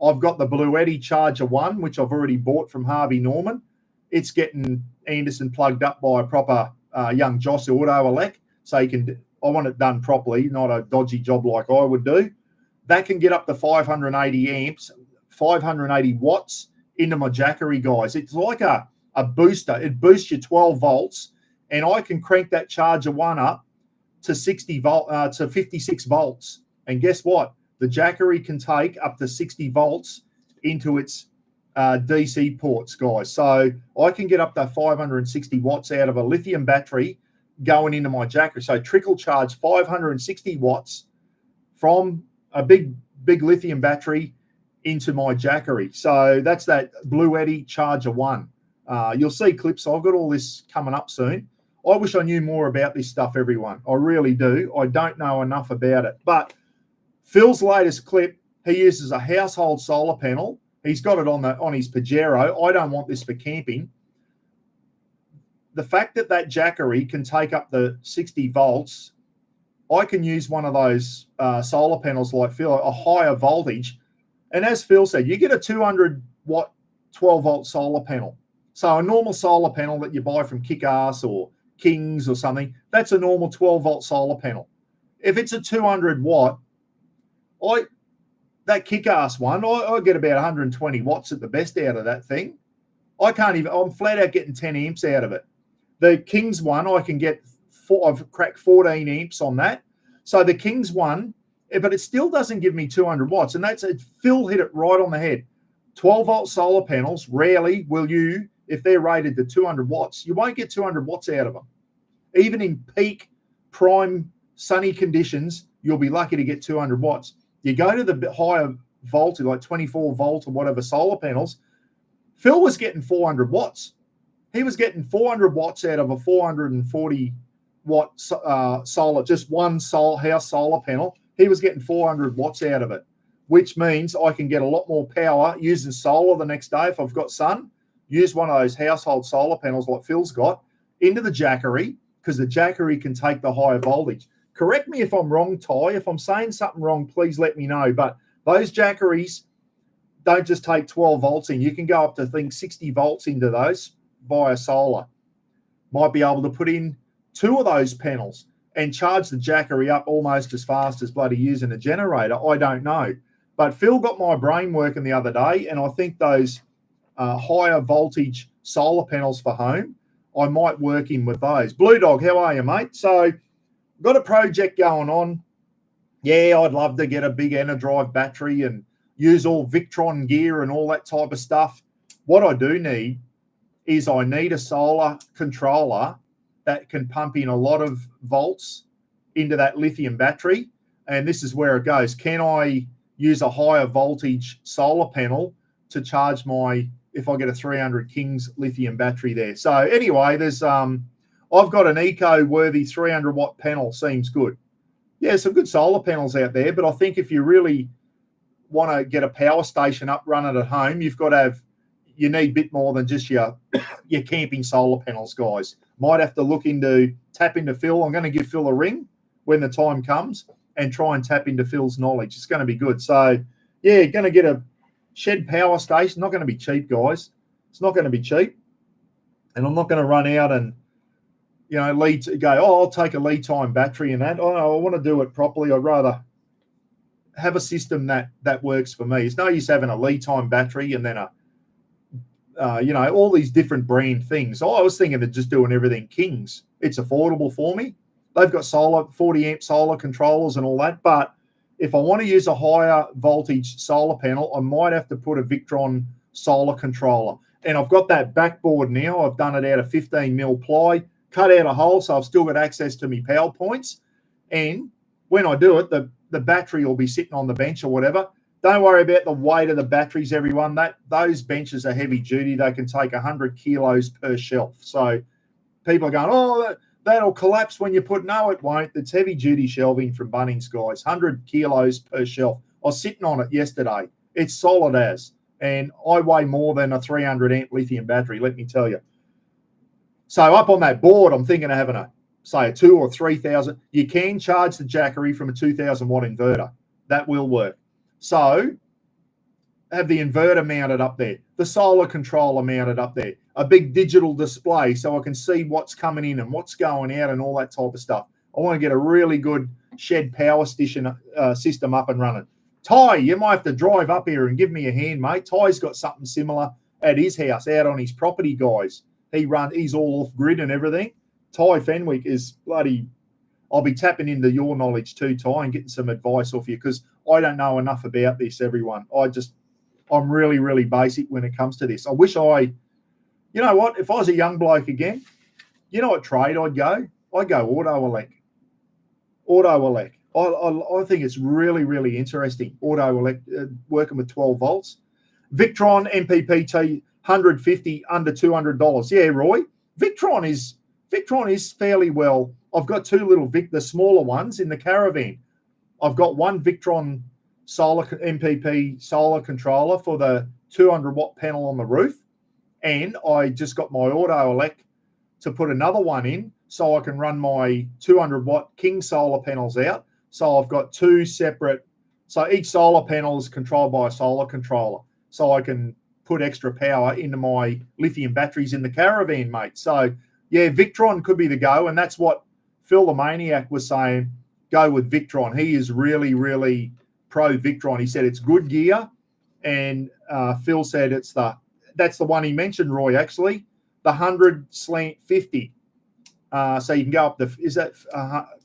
I've got the Blue Eddy Charger 1, which I've already bought from Harvey Norman. It's getting Anderson plugged up by a proper young Joss Auto Elect, so you can... I want it done properly, not a dodgy job like I would do. That can get up to 580 amps, 580 watts into my Jackery, guys. It's like a booster. It boosts your 12 volts, and I can crank that charger one up to 56 volts. And guess what? The Jackery can take up to 60 volts into its DC ports, guys. So I can get up to 560 watts out of a lithium battery going into my Jackery. So trickle charge 560 watts from a big lithium battery into my Jackery. So that's that Blue Eddy Charger 1. You'll see clips. I've got all this coming up soon. I wish I knew more about this stuff, everyone. I really do. I don't know enough about it. But Phil's latest clip, he uses a household solar panel. He's got it on his Pajero. I don't want this for camping. The fact that Jackery can take up the 60 volts, I can use one of those solar panels like Phil, a higher voltage. And as Phil said, you get a 200 watt 12 volt solar panel. So a normal solar panel that you buy from Kick-Ass or Kings or something, that's a normal 12 volt solar panel. If it's a 200 watt, that Kick-Ass one, I get about 120 watts at the best out of that thing. I'm flat out getting 10 amps out of it. The Kings one, I can get, I've cracked 14 amps on that. So the Kings one, but it still doesn't give me 200 watts. And Phil hit it right on the head. 12 volt solar panels, rarely will you, if they're rated to 200 watts, you won't get 200 watts out of them. Even in peak prime sunny conditions, you'll be lucky to get 200 watts. You go to the higher voltage, like 24 volt or whatever solar panels, Phil was getting 400 watts. He was getting 400 watts out of a 440 watt solar, just one house solar panel. He was getting 400 watts out of it, which means I can get a lot more power using solar the next day if I've got sun. Use one of those household solar panels like Phil's got into the jackery, because the jackery can take the higher voltage. Correct me if I'm wrong, Ty. If I'm saying something wrong, please let me know. But those jackeries don't just take 12 volts in. You can go up to, I think, 60 volts into those via solar. Might be able to put in 2 of those panels and charge the jackery up almost as fast as bloody using a generator. I don't know. But Phil got my brain working the other day, and I think those higher voltage solar panels for home, I might work in with those. Blue Dog, how are you, mate? So got a project going on. Yeah, I'd love to get a big Enerdrive battery and use all Victron gear and all that type of stuff. What I do need is I need a solar controller that can pump in a lot of volts into that lithium battery. And this is where it goes. Can I use a higher voltage solar panel to charge my, if I get a 300 Kings lithium battery there? So anyway, there's I've got an eco-worthy 300 watt panel. Seems good. Yeah, some good solar panels out there, but I think if you really want to get a power station up running at home, you've got to have, you need a bit more than just your camping solar panels, guys. Might have to look into, tap into Phil. I'm going to give Phil a ring when the time comes and try and tap into Phil's knowledge. It's going to be good. So yeah, going to get a shed power station. Not going to be cheap, guys. It's not going to be cheap. And I'm not going to run out and, you know, I'll take a lead time battery and that. Oh, no, I want to do it properly. I'd rather have a system that works for me. It's no use having a lead time battery and then all these different brand things. I was thinking of just doing everything Kings. It's affordable for me. They've got 40 amp solar controllers and all that. But if I want to use a higher voltage solar panel, I might have to put a Victron solar controller. And I've got that backboard now. I've done it out of 15 mil ply, cut out a hole, so I've still got access to my power points. And when I do it, the battery will be sitting on the bench or whatever. Don't worry about the weight of the batteries, everyone. Those benches are heavy duty. They can take 100 kilos per shelf. So people are going, oh, that'll collapse when you put, no, it won't. It's heavy duty shelving from Bunnings, guys. 100 kilos per shelf. I was sitting on it yesterday. It's solid as. And I weigh more than a 300 amp lithium battery, let me tell you. So up on that board, I'm thinking of having a 2,000 or 3,000. You can charge the jackery from a 2,000 watt inverter. That will work. So have the inverter mounted up there, the solar controller mounted up there, a big digital display so I can see what's coming in and what's going out and all that type of stuff. I want to get a really good shed power station system up and running. Ty, you might have to drive up here and give me a hand, mate. Ty's got something similar at his house, out on his property, guys. He's all off grid and everything. Ty Fenwick is bloody. I'll be tapping into your knowledge too, Ty, and getting some advice off you, because I don't know enough about this, everyone. I'm really, really basic when it comes to this. I wish you know what, if I was a young bloke again, you know what trade I'd go? I'd go auto-elect. Auto-elect. I think it's really, really interesting, auto-elect, working with 12 volts. Victron MPPT 150 under $200. Yeah, Roy. Victron is fairly well. I've got 2 little the smaller ones in the Caravan. I've got one Victron solar MPP solar controller for the 200 watt panel on the roof, and I just got my auto-elect to put another one in so I can run my 200 watt King solar panels out. So I've got 2 separate. So each solar panel is controlled by a solar controller, so I can put extra power into my lithium batteries in the Caravan, mate. So yeah, Victron could be the go, and that's what Phil the Maniac was saying. Go with Victron. He is really, really pro Victron. He said it's good gear, and Phil said that's the one he mentioned, Roy, actually, the 100/50. So you can go up is that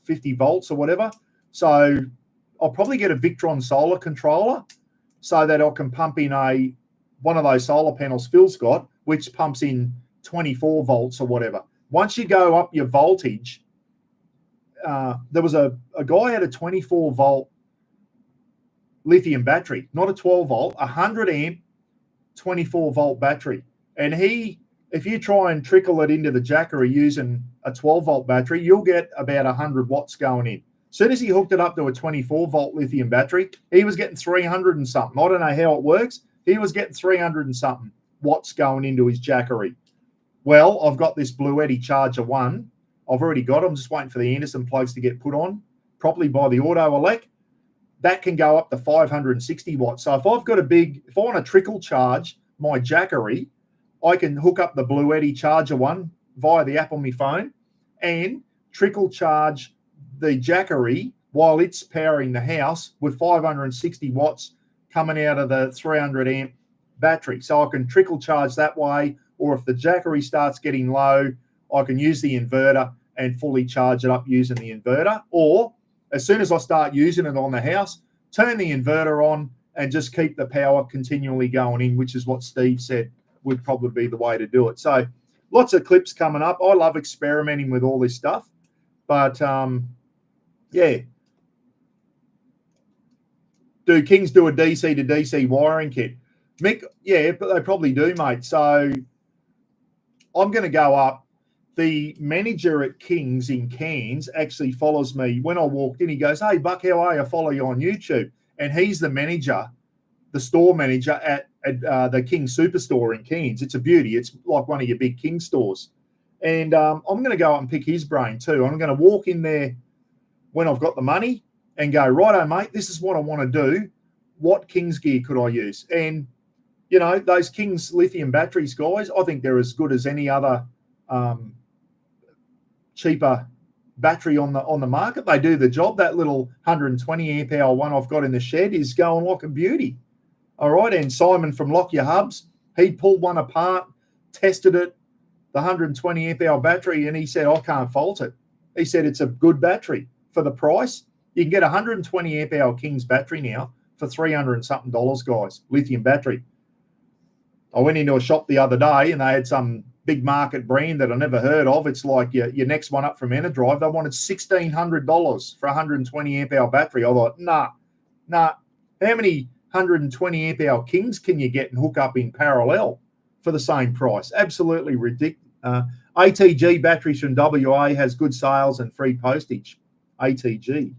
50 volts or whatever? So I'll probably get a Victron solar controller so that I can pump in one of those solar panels Phil's got, which pumps in 24 volts or whatever. Once you go up your voltage, there was a guy had a 24 volt lithium battery, not a 12 volt, 100 amp, 24 volt battery. And if you try and trickle it into the jackery using a 12 volt battery, you'll get about 100 watts going in. As soon as he hooked it up to a 24 volt lithium battery, he was getting 300 and something. I don't know how it works. He was getting 300 and something watts going into his jackery. Well, I've got this Blue Eddy Charger 1. I've already got them. I'm just waiting for the Anderson plugs to get put on properly by the Auto Elect. That can go up to 560 watts. So if I want to trickle charge my jackery, I can hook up the Blue Eddy Charger 1 via the app on my phone and trickle charge the jackery while it's powering the house with 560 watts coming out of the 300 amp battery. So I can trickle charge that way, or if the jackery starts getting low, I can use the inverter and fully charge it up using the inverter. Or as soon as I start using it on the house, turn the inverter on and just keep the power continually going in, which is what Steve said would probably be the way to do it. So lots of clips coming up. I love experimenting with all this stuff. But, yeah. Do Kings do a DC to DC wiring kit? Mick, yeah, but they probably do, mate. So I'm going to go up. The manager at Kings in Cairns actually follows me. When I walked in, he goes, "Hey, Buck, how are you? I follow you on YouTube." And he's the manager, the store manager at the Kings Superstore in Cairns. It's a beauty. It's like one of your big King stores. And I'm going to go up and pick his brain too. I'm going to walk in there when I've got the money and go, "Righto, mate, this is what I want to do. What Kings gear could I use?" And, you know, those Kings lithium batteries, guys, I think they're as good as any other cheaper battery on the market. They do the job. That little 120 amp hour one I've got in the shed is going like a beauty. All right. And Simon from Lock Your Hubs, he pulled one apart, tested it, the 120 amp hour battery, and he said, "I can't fault it." He said it's a good battery for the price. You can get a 120 amp hour Kings battery now for $300 and something, guys. Lithium battery. I went into a shop the other day and they had some big market brand that I never heard of. It's like your next one up from Enerdrive. They wanted $1,600 for a 120 amp hour battery. I thought, nah. How many 120 amp hour Kings can you get and hook up in parallel for the same price? Absolutely ridiculous. ATG batteries from WA has good sales and free postage. ATG.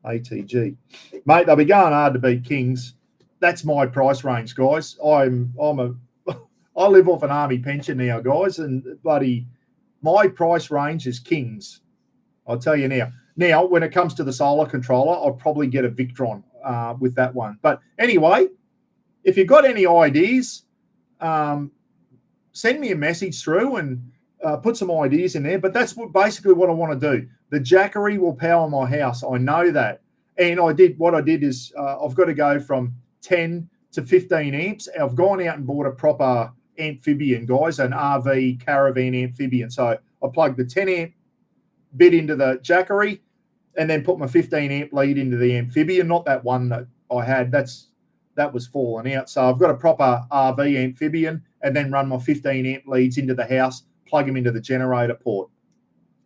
Mate, they'll be going hard to beat Kings. That's my price range, guys. I live off an army pension now, guys, and bloody my price range is Kings. I'll tell you now. Now, when it comes to the solar controller, I'll probably get a Victron with that one. But anyway, if you've got any ideas, send me a message through and put some ideas in there. But that's basically what I want to do. The jackery will power my house. I know that. And what I did is I've got to go from 10 to 15 amps. I've gone out and bought a proper amphibian, guys, an RV Caravan amphibian. So I plugged the 10 amp bit into the jackery and then put my 15 amp lead into the amphibian, not that one that I had. That was falling out. So I've got a proper RV amphibian and then run my 15 amp leads into the house, plug them into the generator port.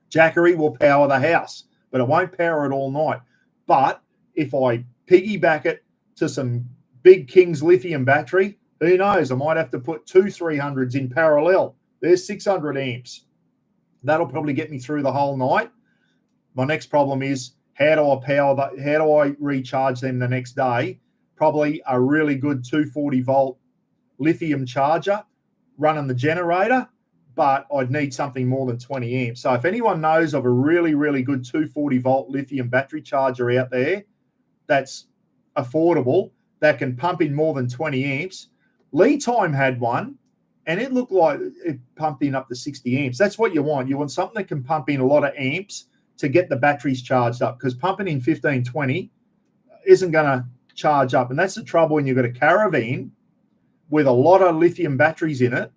Jackery will power the house, but it won't power it all night. But if I piggyback it to some big Kings lithium battery, who knows? I might have to put 2 300s in parallel. There's 600 amps. That'll probably get me through the whole night. My next problem is how do I power that? How do I recharge them the next day? Probably a really good 240 volt lithium charger running the generator, but I'd need something more than 20 amps. So if anyone knows of a really, really good 240 volt lithium battery charger out there that's affordable, that can pump in more than 20 amps, Lead Time had one, and it looked like it pumped in up to 60 amps. That's what you want. You want something that can pump in a lot of amps to get the batteries charged up, because pumping in 15, 20 isn't going to charge up. And that's the trouble when you've got a Caravan with a lot of lithium batteries in it.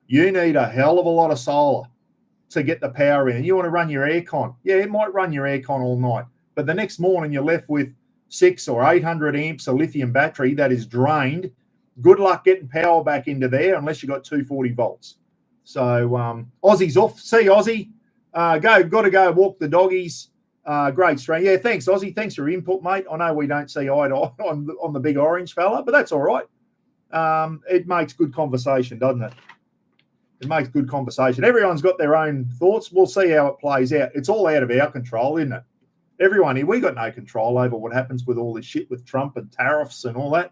You need a hell of a lot of solar to get the power in. And you want to run your aircon. Yeah, it might run your aircon all night, but the next morning you're left with 600 or 800 amps of lithium battery that is drained. Good luck getting power back into there unless you've got 240 volts. So Aussie's off. See, Aussie. Got to go walk the doggies. Great strain. Yeah, thanks, Ozzy. Thanks for your input, mate. I know we don't see eye to eye on the big orange fella, but that's all right. It makes good conversation, doesn't it? It makes good conversation. Everyone's got their own thoughts. We'll see how it plays out. It's all out of our control, isn't it? Everyone here, we got no control over what happens with all this shit with Trump and tariffs and all that.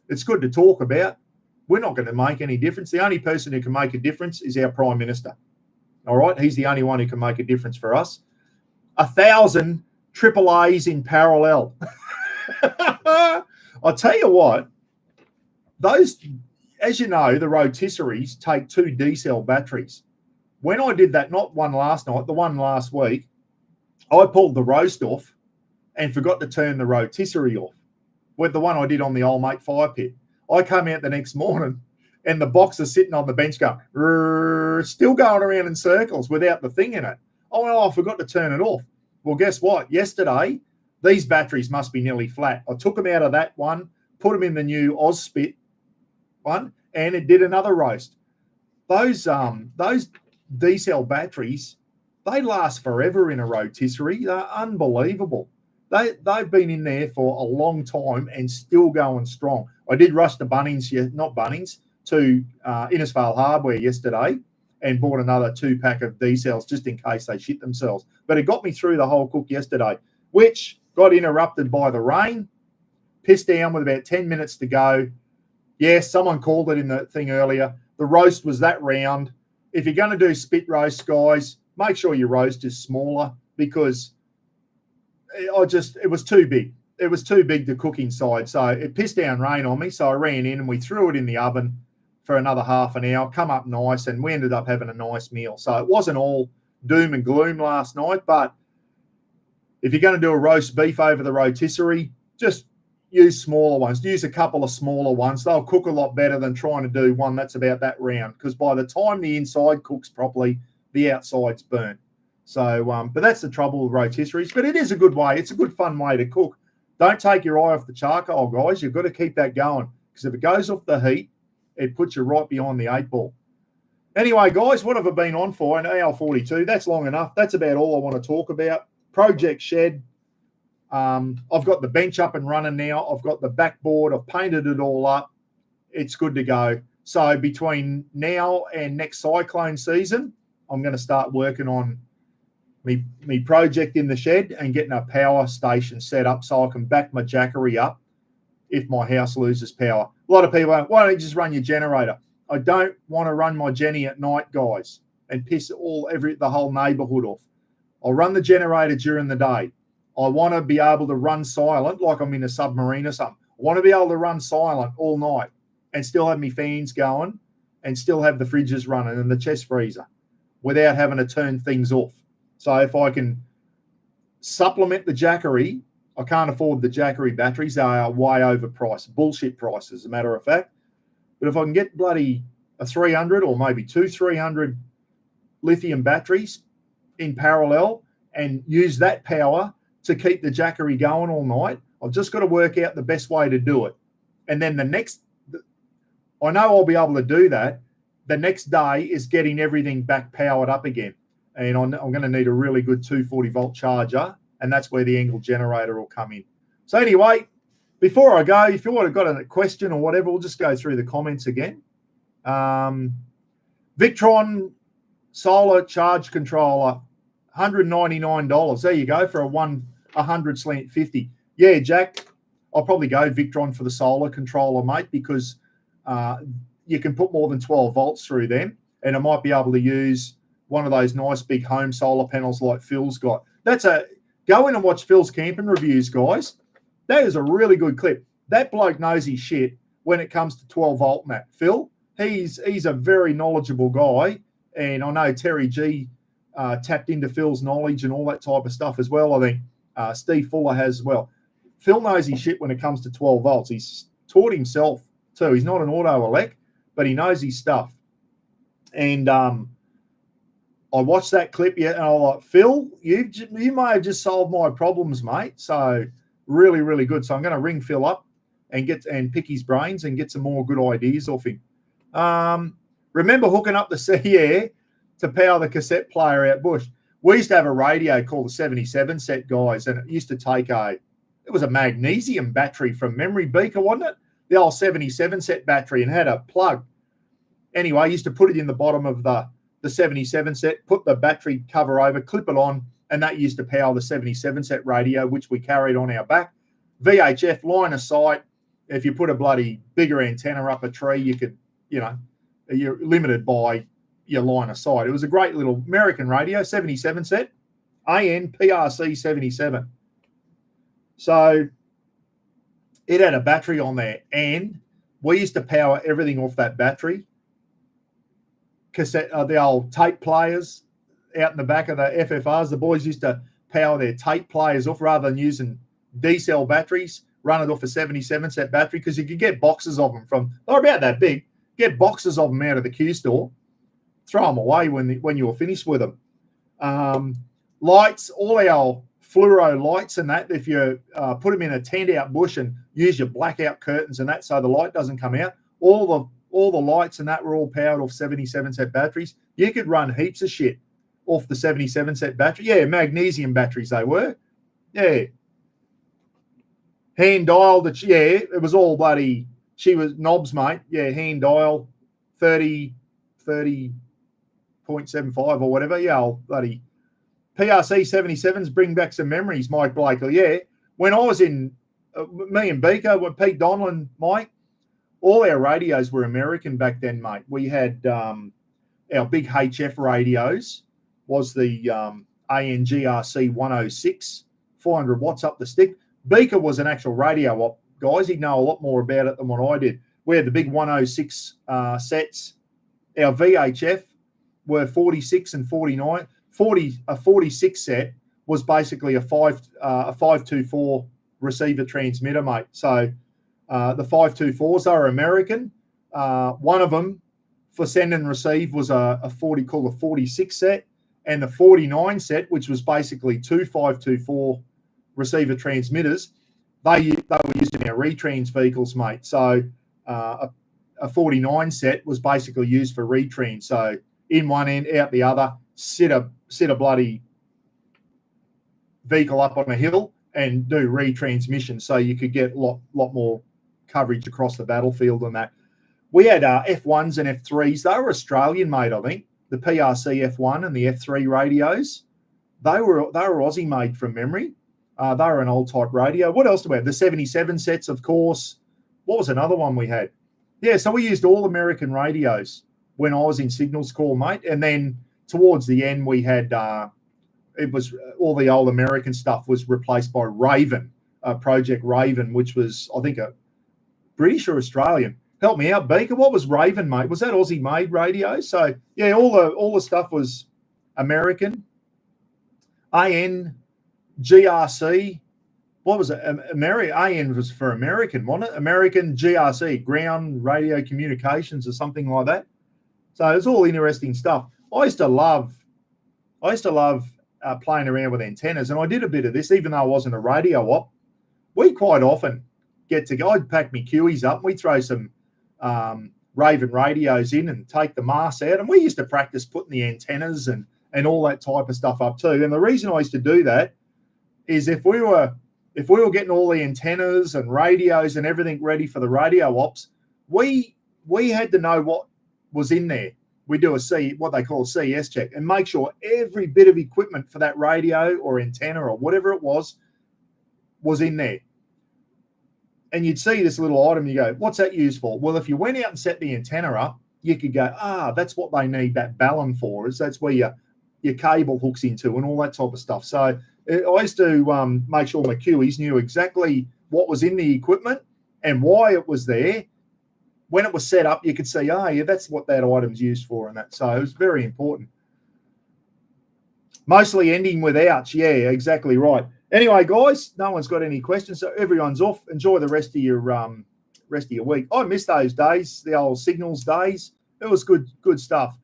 It's good to talk about. We're not going to make any difference. The only person who can make a difference is our Prime Minister. All right? He's the only one who can make a difference for us. 1,000 triple A's in parallel. I'll tell you what, those, as you know, the rotisseries take 2 D-cell batteries. When I did that, not one last night, the one last week, I pulled the roast off and forgot to turn the rotisserie off with the one I did on the old mate fire pit. I come out the next morning and the box is sitting on the bench going, still going around in circles without the thing in it. Oh, well, I forgot to turn it off. Well, guess what? Yesterday, these batteries must be nearly flat. I took them out of that one, put them in the new Ozspit one, and it did another roast. Those D-cell batteries, they last forever in a rotisserie. They're unbelievable. They've been in there for a long time and still going strong. I did rush to to Innisfail Hardware yesterday and bought another 2-pack of D-cells just in case they shit themselves. But it got me through the whole cook yesterday, which got interrupted by the rain, pissed down with about 10 minutes to go. Yes, someone called it in the thing earlier. The roast was that round. If you're going to do spit roast, guys, make sure your roast is smaller because it was too big. It was too big to cook inside. So it pissed down rain on me. So I ran in and we threw it in the oven for another half an hour, come up nice, and we ended up having a nice meal. So it wasn't all doom and gloom last night, but if you're going to do a roast beef over the rotisserie, just use smaller ones. Use a couple of smaller ones. They'll cook a lot better than trying to do one that's about that round because by the time the inside cooks properly, the outside's burnt. So, but that's the trouble with rotisseries. But it is a good way. It's a good, fun way to cook. Don't take your eye off the charcoal, guys. You've got to keep that going because if it goes off the heat, it puts you right behind the 8 ball. Anyway, guys, what have I been on for? An AL42. That's long enough. That's about all I want to talk about. Project Shed. I've got the bench up and running now. I've got the backboard. I've painted it all up. It's good to go. So between now and next cyclone season, I'm going to start working on me project in the shed and getting a power station set up so I can back my jackery up if my house loses power. A lot of people are, why don't you just run your generator? I don't want to run my Jenny at night, guys, and piss the whole neighbourhood off. I'll run the generator during the day. I want to be able to run silent like I'm in a submarine or something. I want to be able to run silent all night and still have my fans going and still have the fridges running and the chest freezer without having to turn things off. So if I can supplement the jackery, I can't afford the jackery batteries. They are way overpriced, bullshit prices, as a matter of fact. But if I can get bloody a 300 or maybe 300 lithium batteries in parallel and use that power to keep the jackery going all night, I've just got to work out the best way to do it. And then I know I'll be able to do that. The next day is getting everything back powered up again. And I'm going to need a really good 240-volt charger, and that's where the angle generator will come in. So anyway, before I go, if you would have got a question or whatever, we'll just go through the comments again. Victron solar charge controller, $199. There you go for a 100 slant 50. Yeah, Jack, I'll probably go Victron for the solar controller, mate, because you can put more than 12 volts through them, and I might be able to use one of those nice big home solar panels like Phil's got. Go in and watch Phil's camping reviews, guys. That is a really good clip. That bloke knows his shit when it comes to 12 volt and that. Phil, he's a very knowledgeable guy, and I know Terry G tapped into Phil's knowledge and all that type of stuff as well. I think Steve Fuller has as well. Phil knows his shit when it comes to 12 volts. He's taught himself too. He's not an auto elect, but he knows his stuff. And I watched that clip and I was like, Phil, you may have just solved my problems, mate. So really, really good. So I'm going to ring Phil up and pick his brains and get some more good ideas off him. Remember hooking up the CAir to power the cassette player out bush. we used to have a radio called the 77 set, guys, and it used to take it was a magnesium battery from memory, Beaker, wasn't it? The old 77 set battery, and had a plug. Anyway, I used to put it in the bottom of the 77 set, put the battery cover over, clip it on, and that used to power the 77 set radio, which we carried on our back. VHF, line of sight. If you put a bloody bigger antenna up a tree, you could, you're limited by your line of sight. It was a great little American radio, 77 set, AN PRC 77. So it had a battery on there, and we used to power everything off that battery. Cassette, the old tape players out in the back of the FFRs, the boys used to power their tape players off rather than using D-cell batteries, run it off a 77 set battery, because you could get boxes of them they're about that big, get boxes of them out of the Q store, throw them away when you were finished with them. Lights, all our fluoro lights and that, if you put them in a tent out bush and use your blackout curtains and that so the light doesn't come out, all the lights and that were all powered off 77 set batteries. You could run heaps of shit off the 77 set battery. Yeah, magnesium batteries they were. Yeah. Hand dial, it was all bloody, she was knobs, mate. Yeah, hand dial, 30.75 or whatever. Yeah, old bloody PRC 77s bring back some memories, Mike Blakely. Yeah, when I was in, me and Beaker, when Pete Donlan, Mike, all our radios were American back then, mate. We had our big HF radios was the ANGRC 106, 400 watts up the stick. Beaker was an actual radio op, guys. He'd know a lot more about it than what I did. We had the big 106 sets. Our VHF were 46 and 49. A 46 set was basically a 524 receiver transmitter, mate. So the 524s are American. One of them for send and receive was a 40 called a 46 set, and the 49 set, which was basically two 524 receiver transmitters, they were used in our retrans vehicles, mate. So a 49 set was basically used for retrans. So in one end, out the other, sit a bloody vehicle up on a hill and do retransmission, so you could get a lot more coverage across the battlefield on that. We had F1s and F3s. They were Australian made, I think. The PRC F1 and the F3 radios, they were Aussie made from memory. They were an old type radio. What else do we have? The 77 sets, of course. What was another one we had? Yeah, so we used all American radios when I was in Signals Corps, mate. And then towards the end, we had it was all the old American stuff was replaced by Raven, Project Raven, which was, I think, a British or Australian. Help me out, Beaker. What was Raven, mate? Was that Aussie-made radio? So yeah, all the stuff was American. AN, GRC. What was it? AN was for American, wasn't it? American, GRC, Ground Radio Communications, or something like that. So it's all interesting stuff. I used to love playing around with antennas, and I did a bit of this, even though I wasn't a radio op. We quite often get to go. I'd pack my Kiwis up, and we'd throw some Raven radios in and take the masts out, and we used to practice putting the antennas and all that type of stuff up too. And the reason I used to do that is if we were getting all the antennas and radios and everything ready for the radio ops, we had to know what was in there. We do what they call a CES check, and make sure every bit of equipment for that radio or antenna or whatever it was in there. And you'd see this little item, you go, what's that used for? Well, if you went out and set the antenna up, you could go, that's what they need that ballon for, is that's where your cable hooks into and all that type of stuff. So I used to make sure my Kiwis knew exactly what was in the equipment and why it was there. When it was set up, you could see, yeah, that's what that item's used for and that. So it was very important. Mostly ending with ouch. Yeah, exactly right. Anyway, guys, no one's got any questions, so everyone's off. Enjoy the rest of your week. I miss those days, the old Signals days. It was good stuff.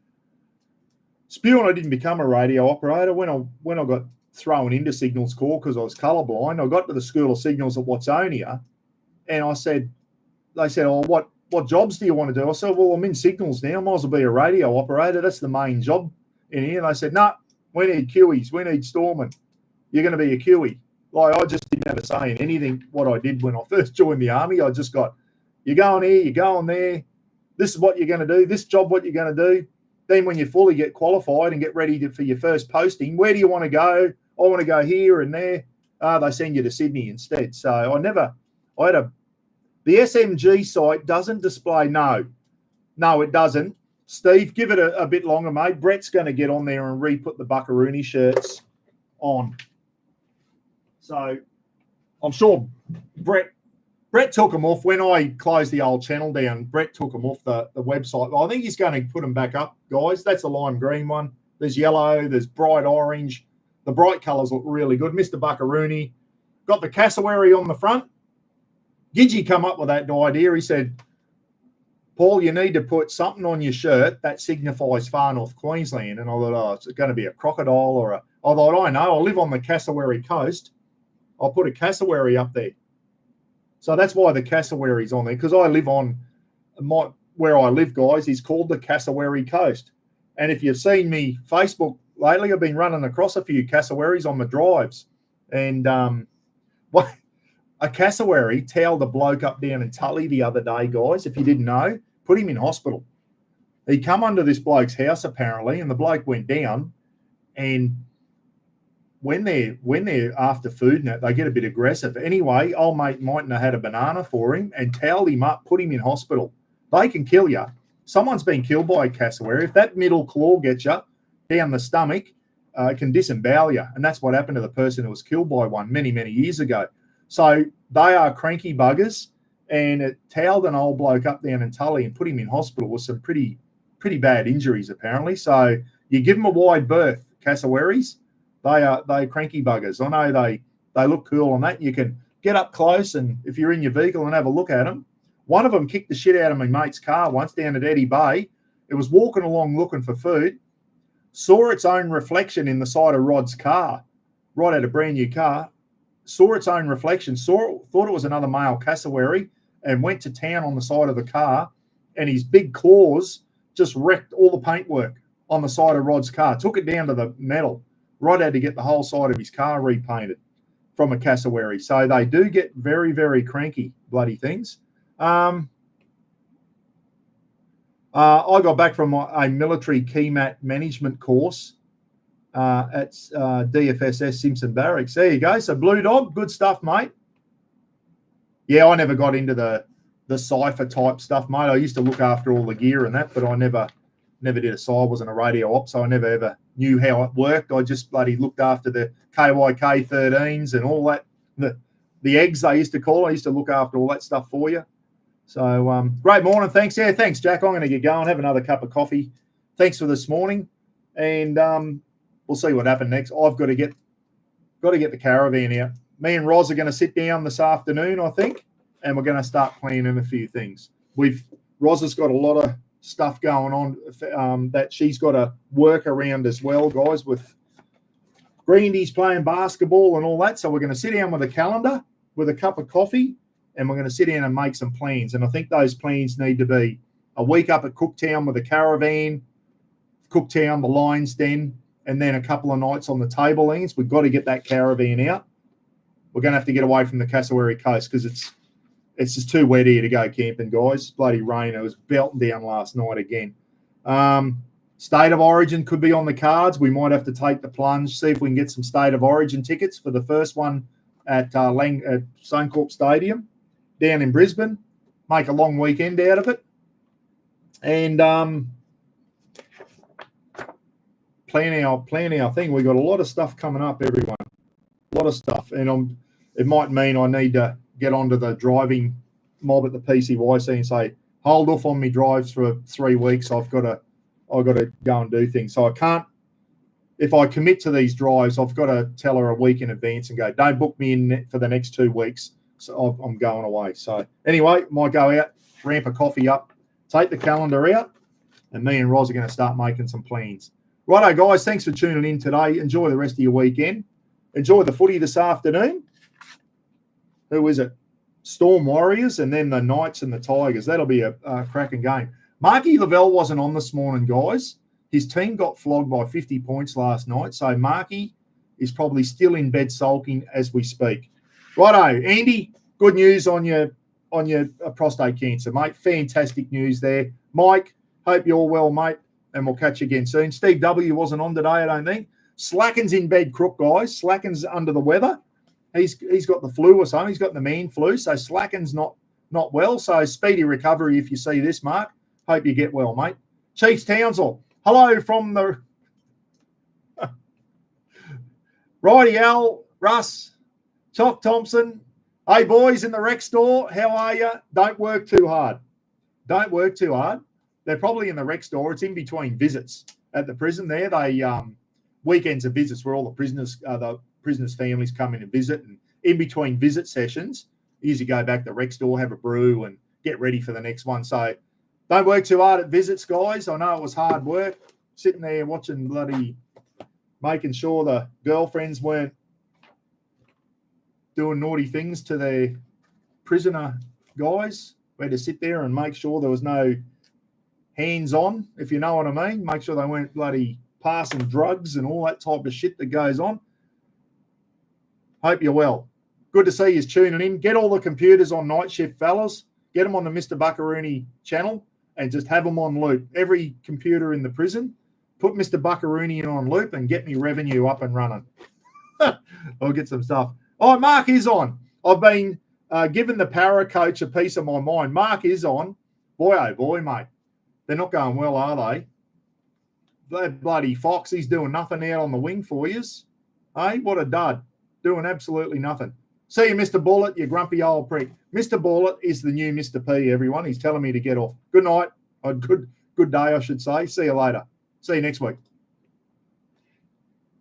Spewing, I didn't become a radio operator. When I got thrown into Signals Corps because I was colourblind, I got to the School of Signals at Watsonia, and they said, oh, what jobs do you want to do? I said, well, I'm in Signals now. I might as well be a radio operator. That's the main job in here. And they said, no, We need Kiwis. We need Stormen. You're going to be a Kiwi. Like, I just didn't have a say in anything what I did when I first joined the army. I just got, you're going here, you're going there. This is what you're going to do. This job, what you're going to do. Then when you fully get qualified and get ready for your first posting, where do you want to go? I want to go here and there. They send you to Sydney instead. So the SMG site doesn't display, no, it doesn't. Steve, give it a bit longer, mate. Brett's going to get on there and re-put the Buckaroony shirts on. So I'm sure Brett took them off when I closed the old channel down. Brett took them off the website. I think he's going to put them back up, guys. That's the lime green one. There's yellow. There's bright orange. The bright colours look really good. Mr. Buckaroony. Got the cassowary on the front. Gidgey come up with that idea. He said, Paul, you need to put something on your shirt that signifies far north Queensland. And I thought, it's going to be a crocodile or I thought, I know, I live on the Cassowary coast. I'll put a cassowary up there. So that's why the cassowary's on there, because I live on where I live, guys, is called the Cassowary Coast. And if you've seen me Facebook lately, I've been running across a few cassowaries on my drives. And a cassowary tailed a bloke up down in Tully the other day, guys. If you didn't know, put him in hospital. He come under this bloke's house apparently, and the bloke went down. And when they're after food and that, they get a bit aggressive. Anyway, old mate mightn't have had a banana for him and towelled him up, put him in hospital. They can kill you. Someone's been killed by a cassowary. If that middle claw gets you down the stomach, it can disembowel you. And that's what happened to the person who was killed by one many, many years ago. So they are cranky buggers, and it towelled an old bloke up down in Tully and put him in hospital with some pretty bad injuries apparently. So you give them a wide berth, cassowaries. They're cranky buggers. I know they look cool on that. You can get up close, and if you're in your vehicle and have a look at them. One of them kicked the shit out of my mate's car once down at Eddie Bay. It was walking along looking for food, saw its own reflection in the side of Rod's car. Rod had a brand new car, saw its own reflection, thought it was another male cassowary, and went to town on the side of the car, and his big claws just wrecked all the paintwork on the side of Rod's car, took it down to the metal. Rod had to get the whole side of his car repainted from a cassowary. So they do get very, very cranky, bloody things. I got back from a military key mat management course at DFSS Simpson Barracks. There you go. So Blue Dog, good stuff, mate. Yeah, I never got into the cipher type stuff, mate. I used to look after all the gear and that, but I never did a I wasn't a radio op, so I never ever knew how it worked. I just bloody looked after the KYK 13s and all that. The eggs they used to call. I used to look after all that stuff for you. So great morning. Thanks. Yeah, thanks, Jack. I'm going to get going, have another cup of coffee. Thanks for this morning. And we'll see what happens next. I've got to get the caravan out. Me and Roz are going to sit down this afternoon, I think, and we're going to start planning a few things. Roz has got a lot of stuff going on that she's got to work around as well, guys, with Greendy's playing basketball and all that. So we're going to sit down with a calendar with a cup of coffee, and we're going to sit down and make some plans. And I think those plans need to be a week up at Cooktown with a caravan, Cooktown, the Lions Den, and then a couple of nights on the Tablelands. We've got to get that caravan out. We're going to have to get away from the Cassowary Coast because it's just too wet here to go camping, guys. Bloody rain. It was belting down last night again. State of Origin could be on the cards. We might have to take the plunge, see if we can get some State of Origin tickets for the first one at Suncorp Stadium down in Brisbane. Make a long weekend out of it. And plan our thing. We've got a lot of stuff coming up, everyone. A lot of stuff. And it might mean I need to get onto the driving mob at the PCYC and say, hold off on me drives for 3 weeks. I've got to go and do things. So I can't, if I commit to these drives, I've got to tell her a week in advance and go, don't book me in for the next 2 weeks. So I'm going away. So anyway, might go out, ramp a coffee up, take the calendar out, and me and Roz are going to start making some plans. Righto, guys, thanks for tuning in today. Enjoy the rest of your weekend. Enjoy the footy this afternoon. Who is it? Storm Warriors, and then the Knights and the Tigers. That'll be a cracking game. Marky Lavelle wasn't on this morning, guys. His team got flogged by 50 points last night, so Marky is probably still in bed sulking as we speak. Righto, Andy, good news on your prostate cancer, mate. Fantastic news there. Mike, hope you're well, mate, and we'll catch you again soon. Steve W. wasn't on today, I don't think. Slacken's in bed crook, guys. Slacken's under the weather. He's got the flu or something. He's got the man flu, so Slacken's not well. So speedy recovery if you see this, Mark. Hope you get well, mate. Chiefs Townsville, hello from the Righty Al, Russ, Chock Thompson. Hey, boys in the rec store, how are you? Don't work too hard. Don't work too hard. They're probably in the rec store. It's in between visits at the prison there. They weekends of visits where all the prisoners' families come in and visit. And in between visit sessions, you usually go back to the rec store, have a brew, and get ready for the next one. So don't work too hard at visits, guys. I know it was hard work, sitting there watching making sure the girlfriends weren't doing naughty things to their prisoner guys. We had to sit there and make sure there was no hands-on, if you know what I mean. Make sure they weren't bloody passing drugs and all that type of shit that goes on. Hope you're well. Good to see you tuning in. Get all the computers on night shift, fellas. Get them on the Mr. Buckaroony channel and just have them on loop. Every computer in the prison, put Mr. Buckaroony on loop and get me revenue up and running. I'll get some stuff. Oh, Mark is on. I've been giving the para coach a piece of my mind. Mark is on. Boy, oh boy, mate. They're not going well, are they? That bloody Fox, he's doing nothing out on the wing for yous. Hey, what a dud. Doing absolutely nothing. See you, Mr. Bullet, you grumpy old prick. Mr. Bullet is the new Mr. P, everyone. He's telling me to get off. Good night. Good day, I should say. See you later. See you next week.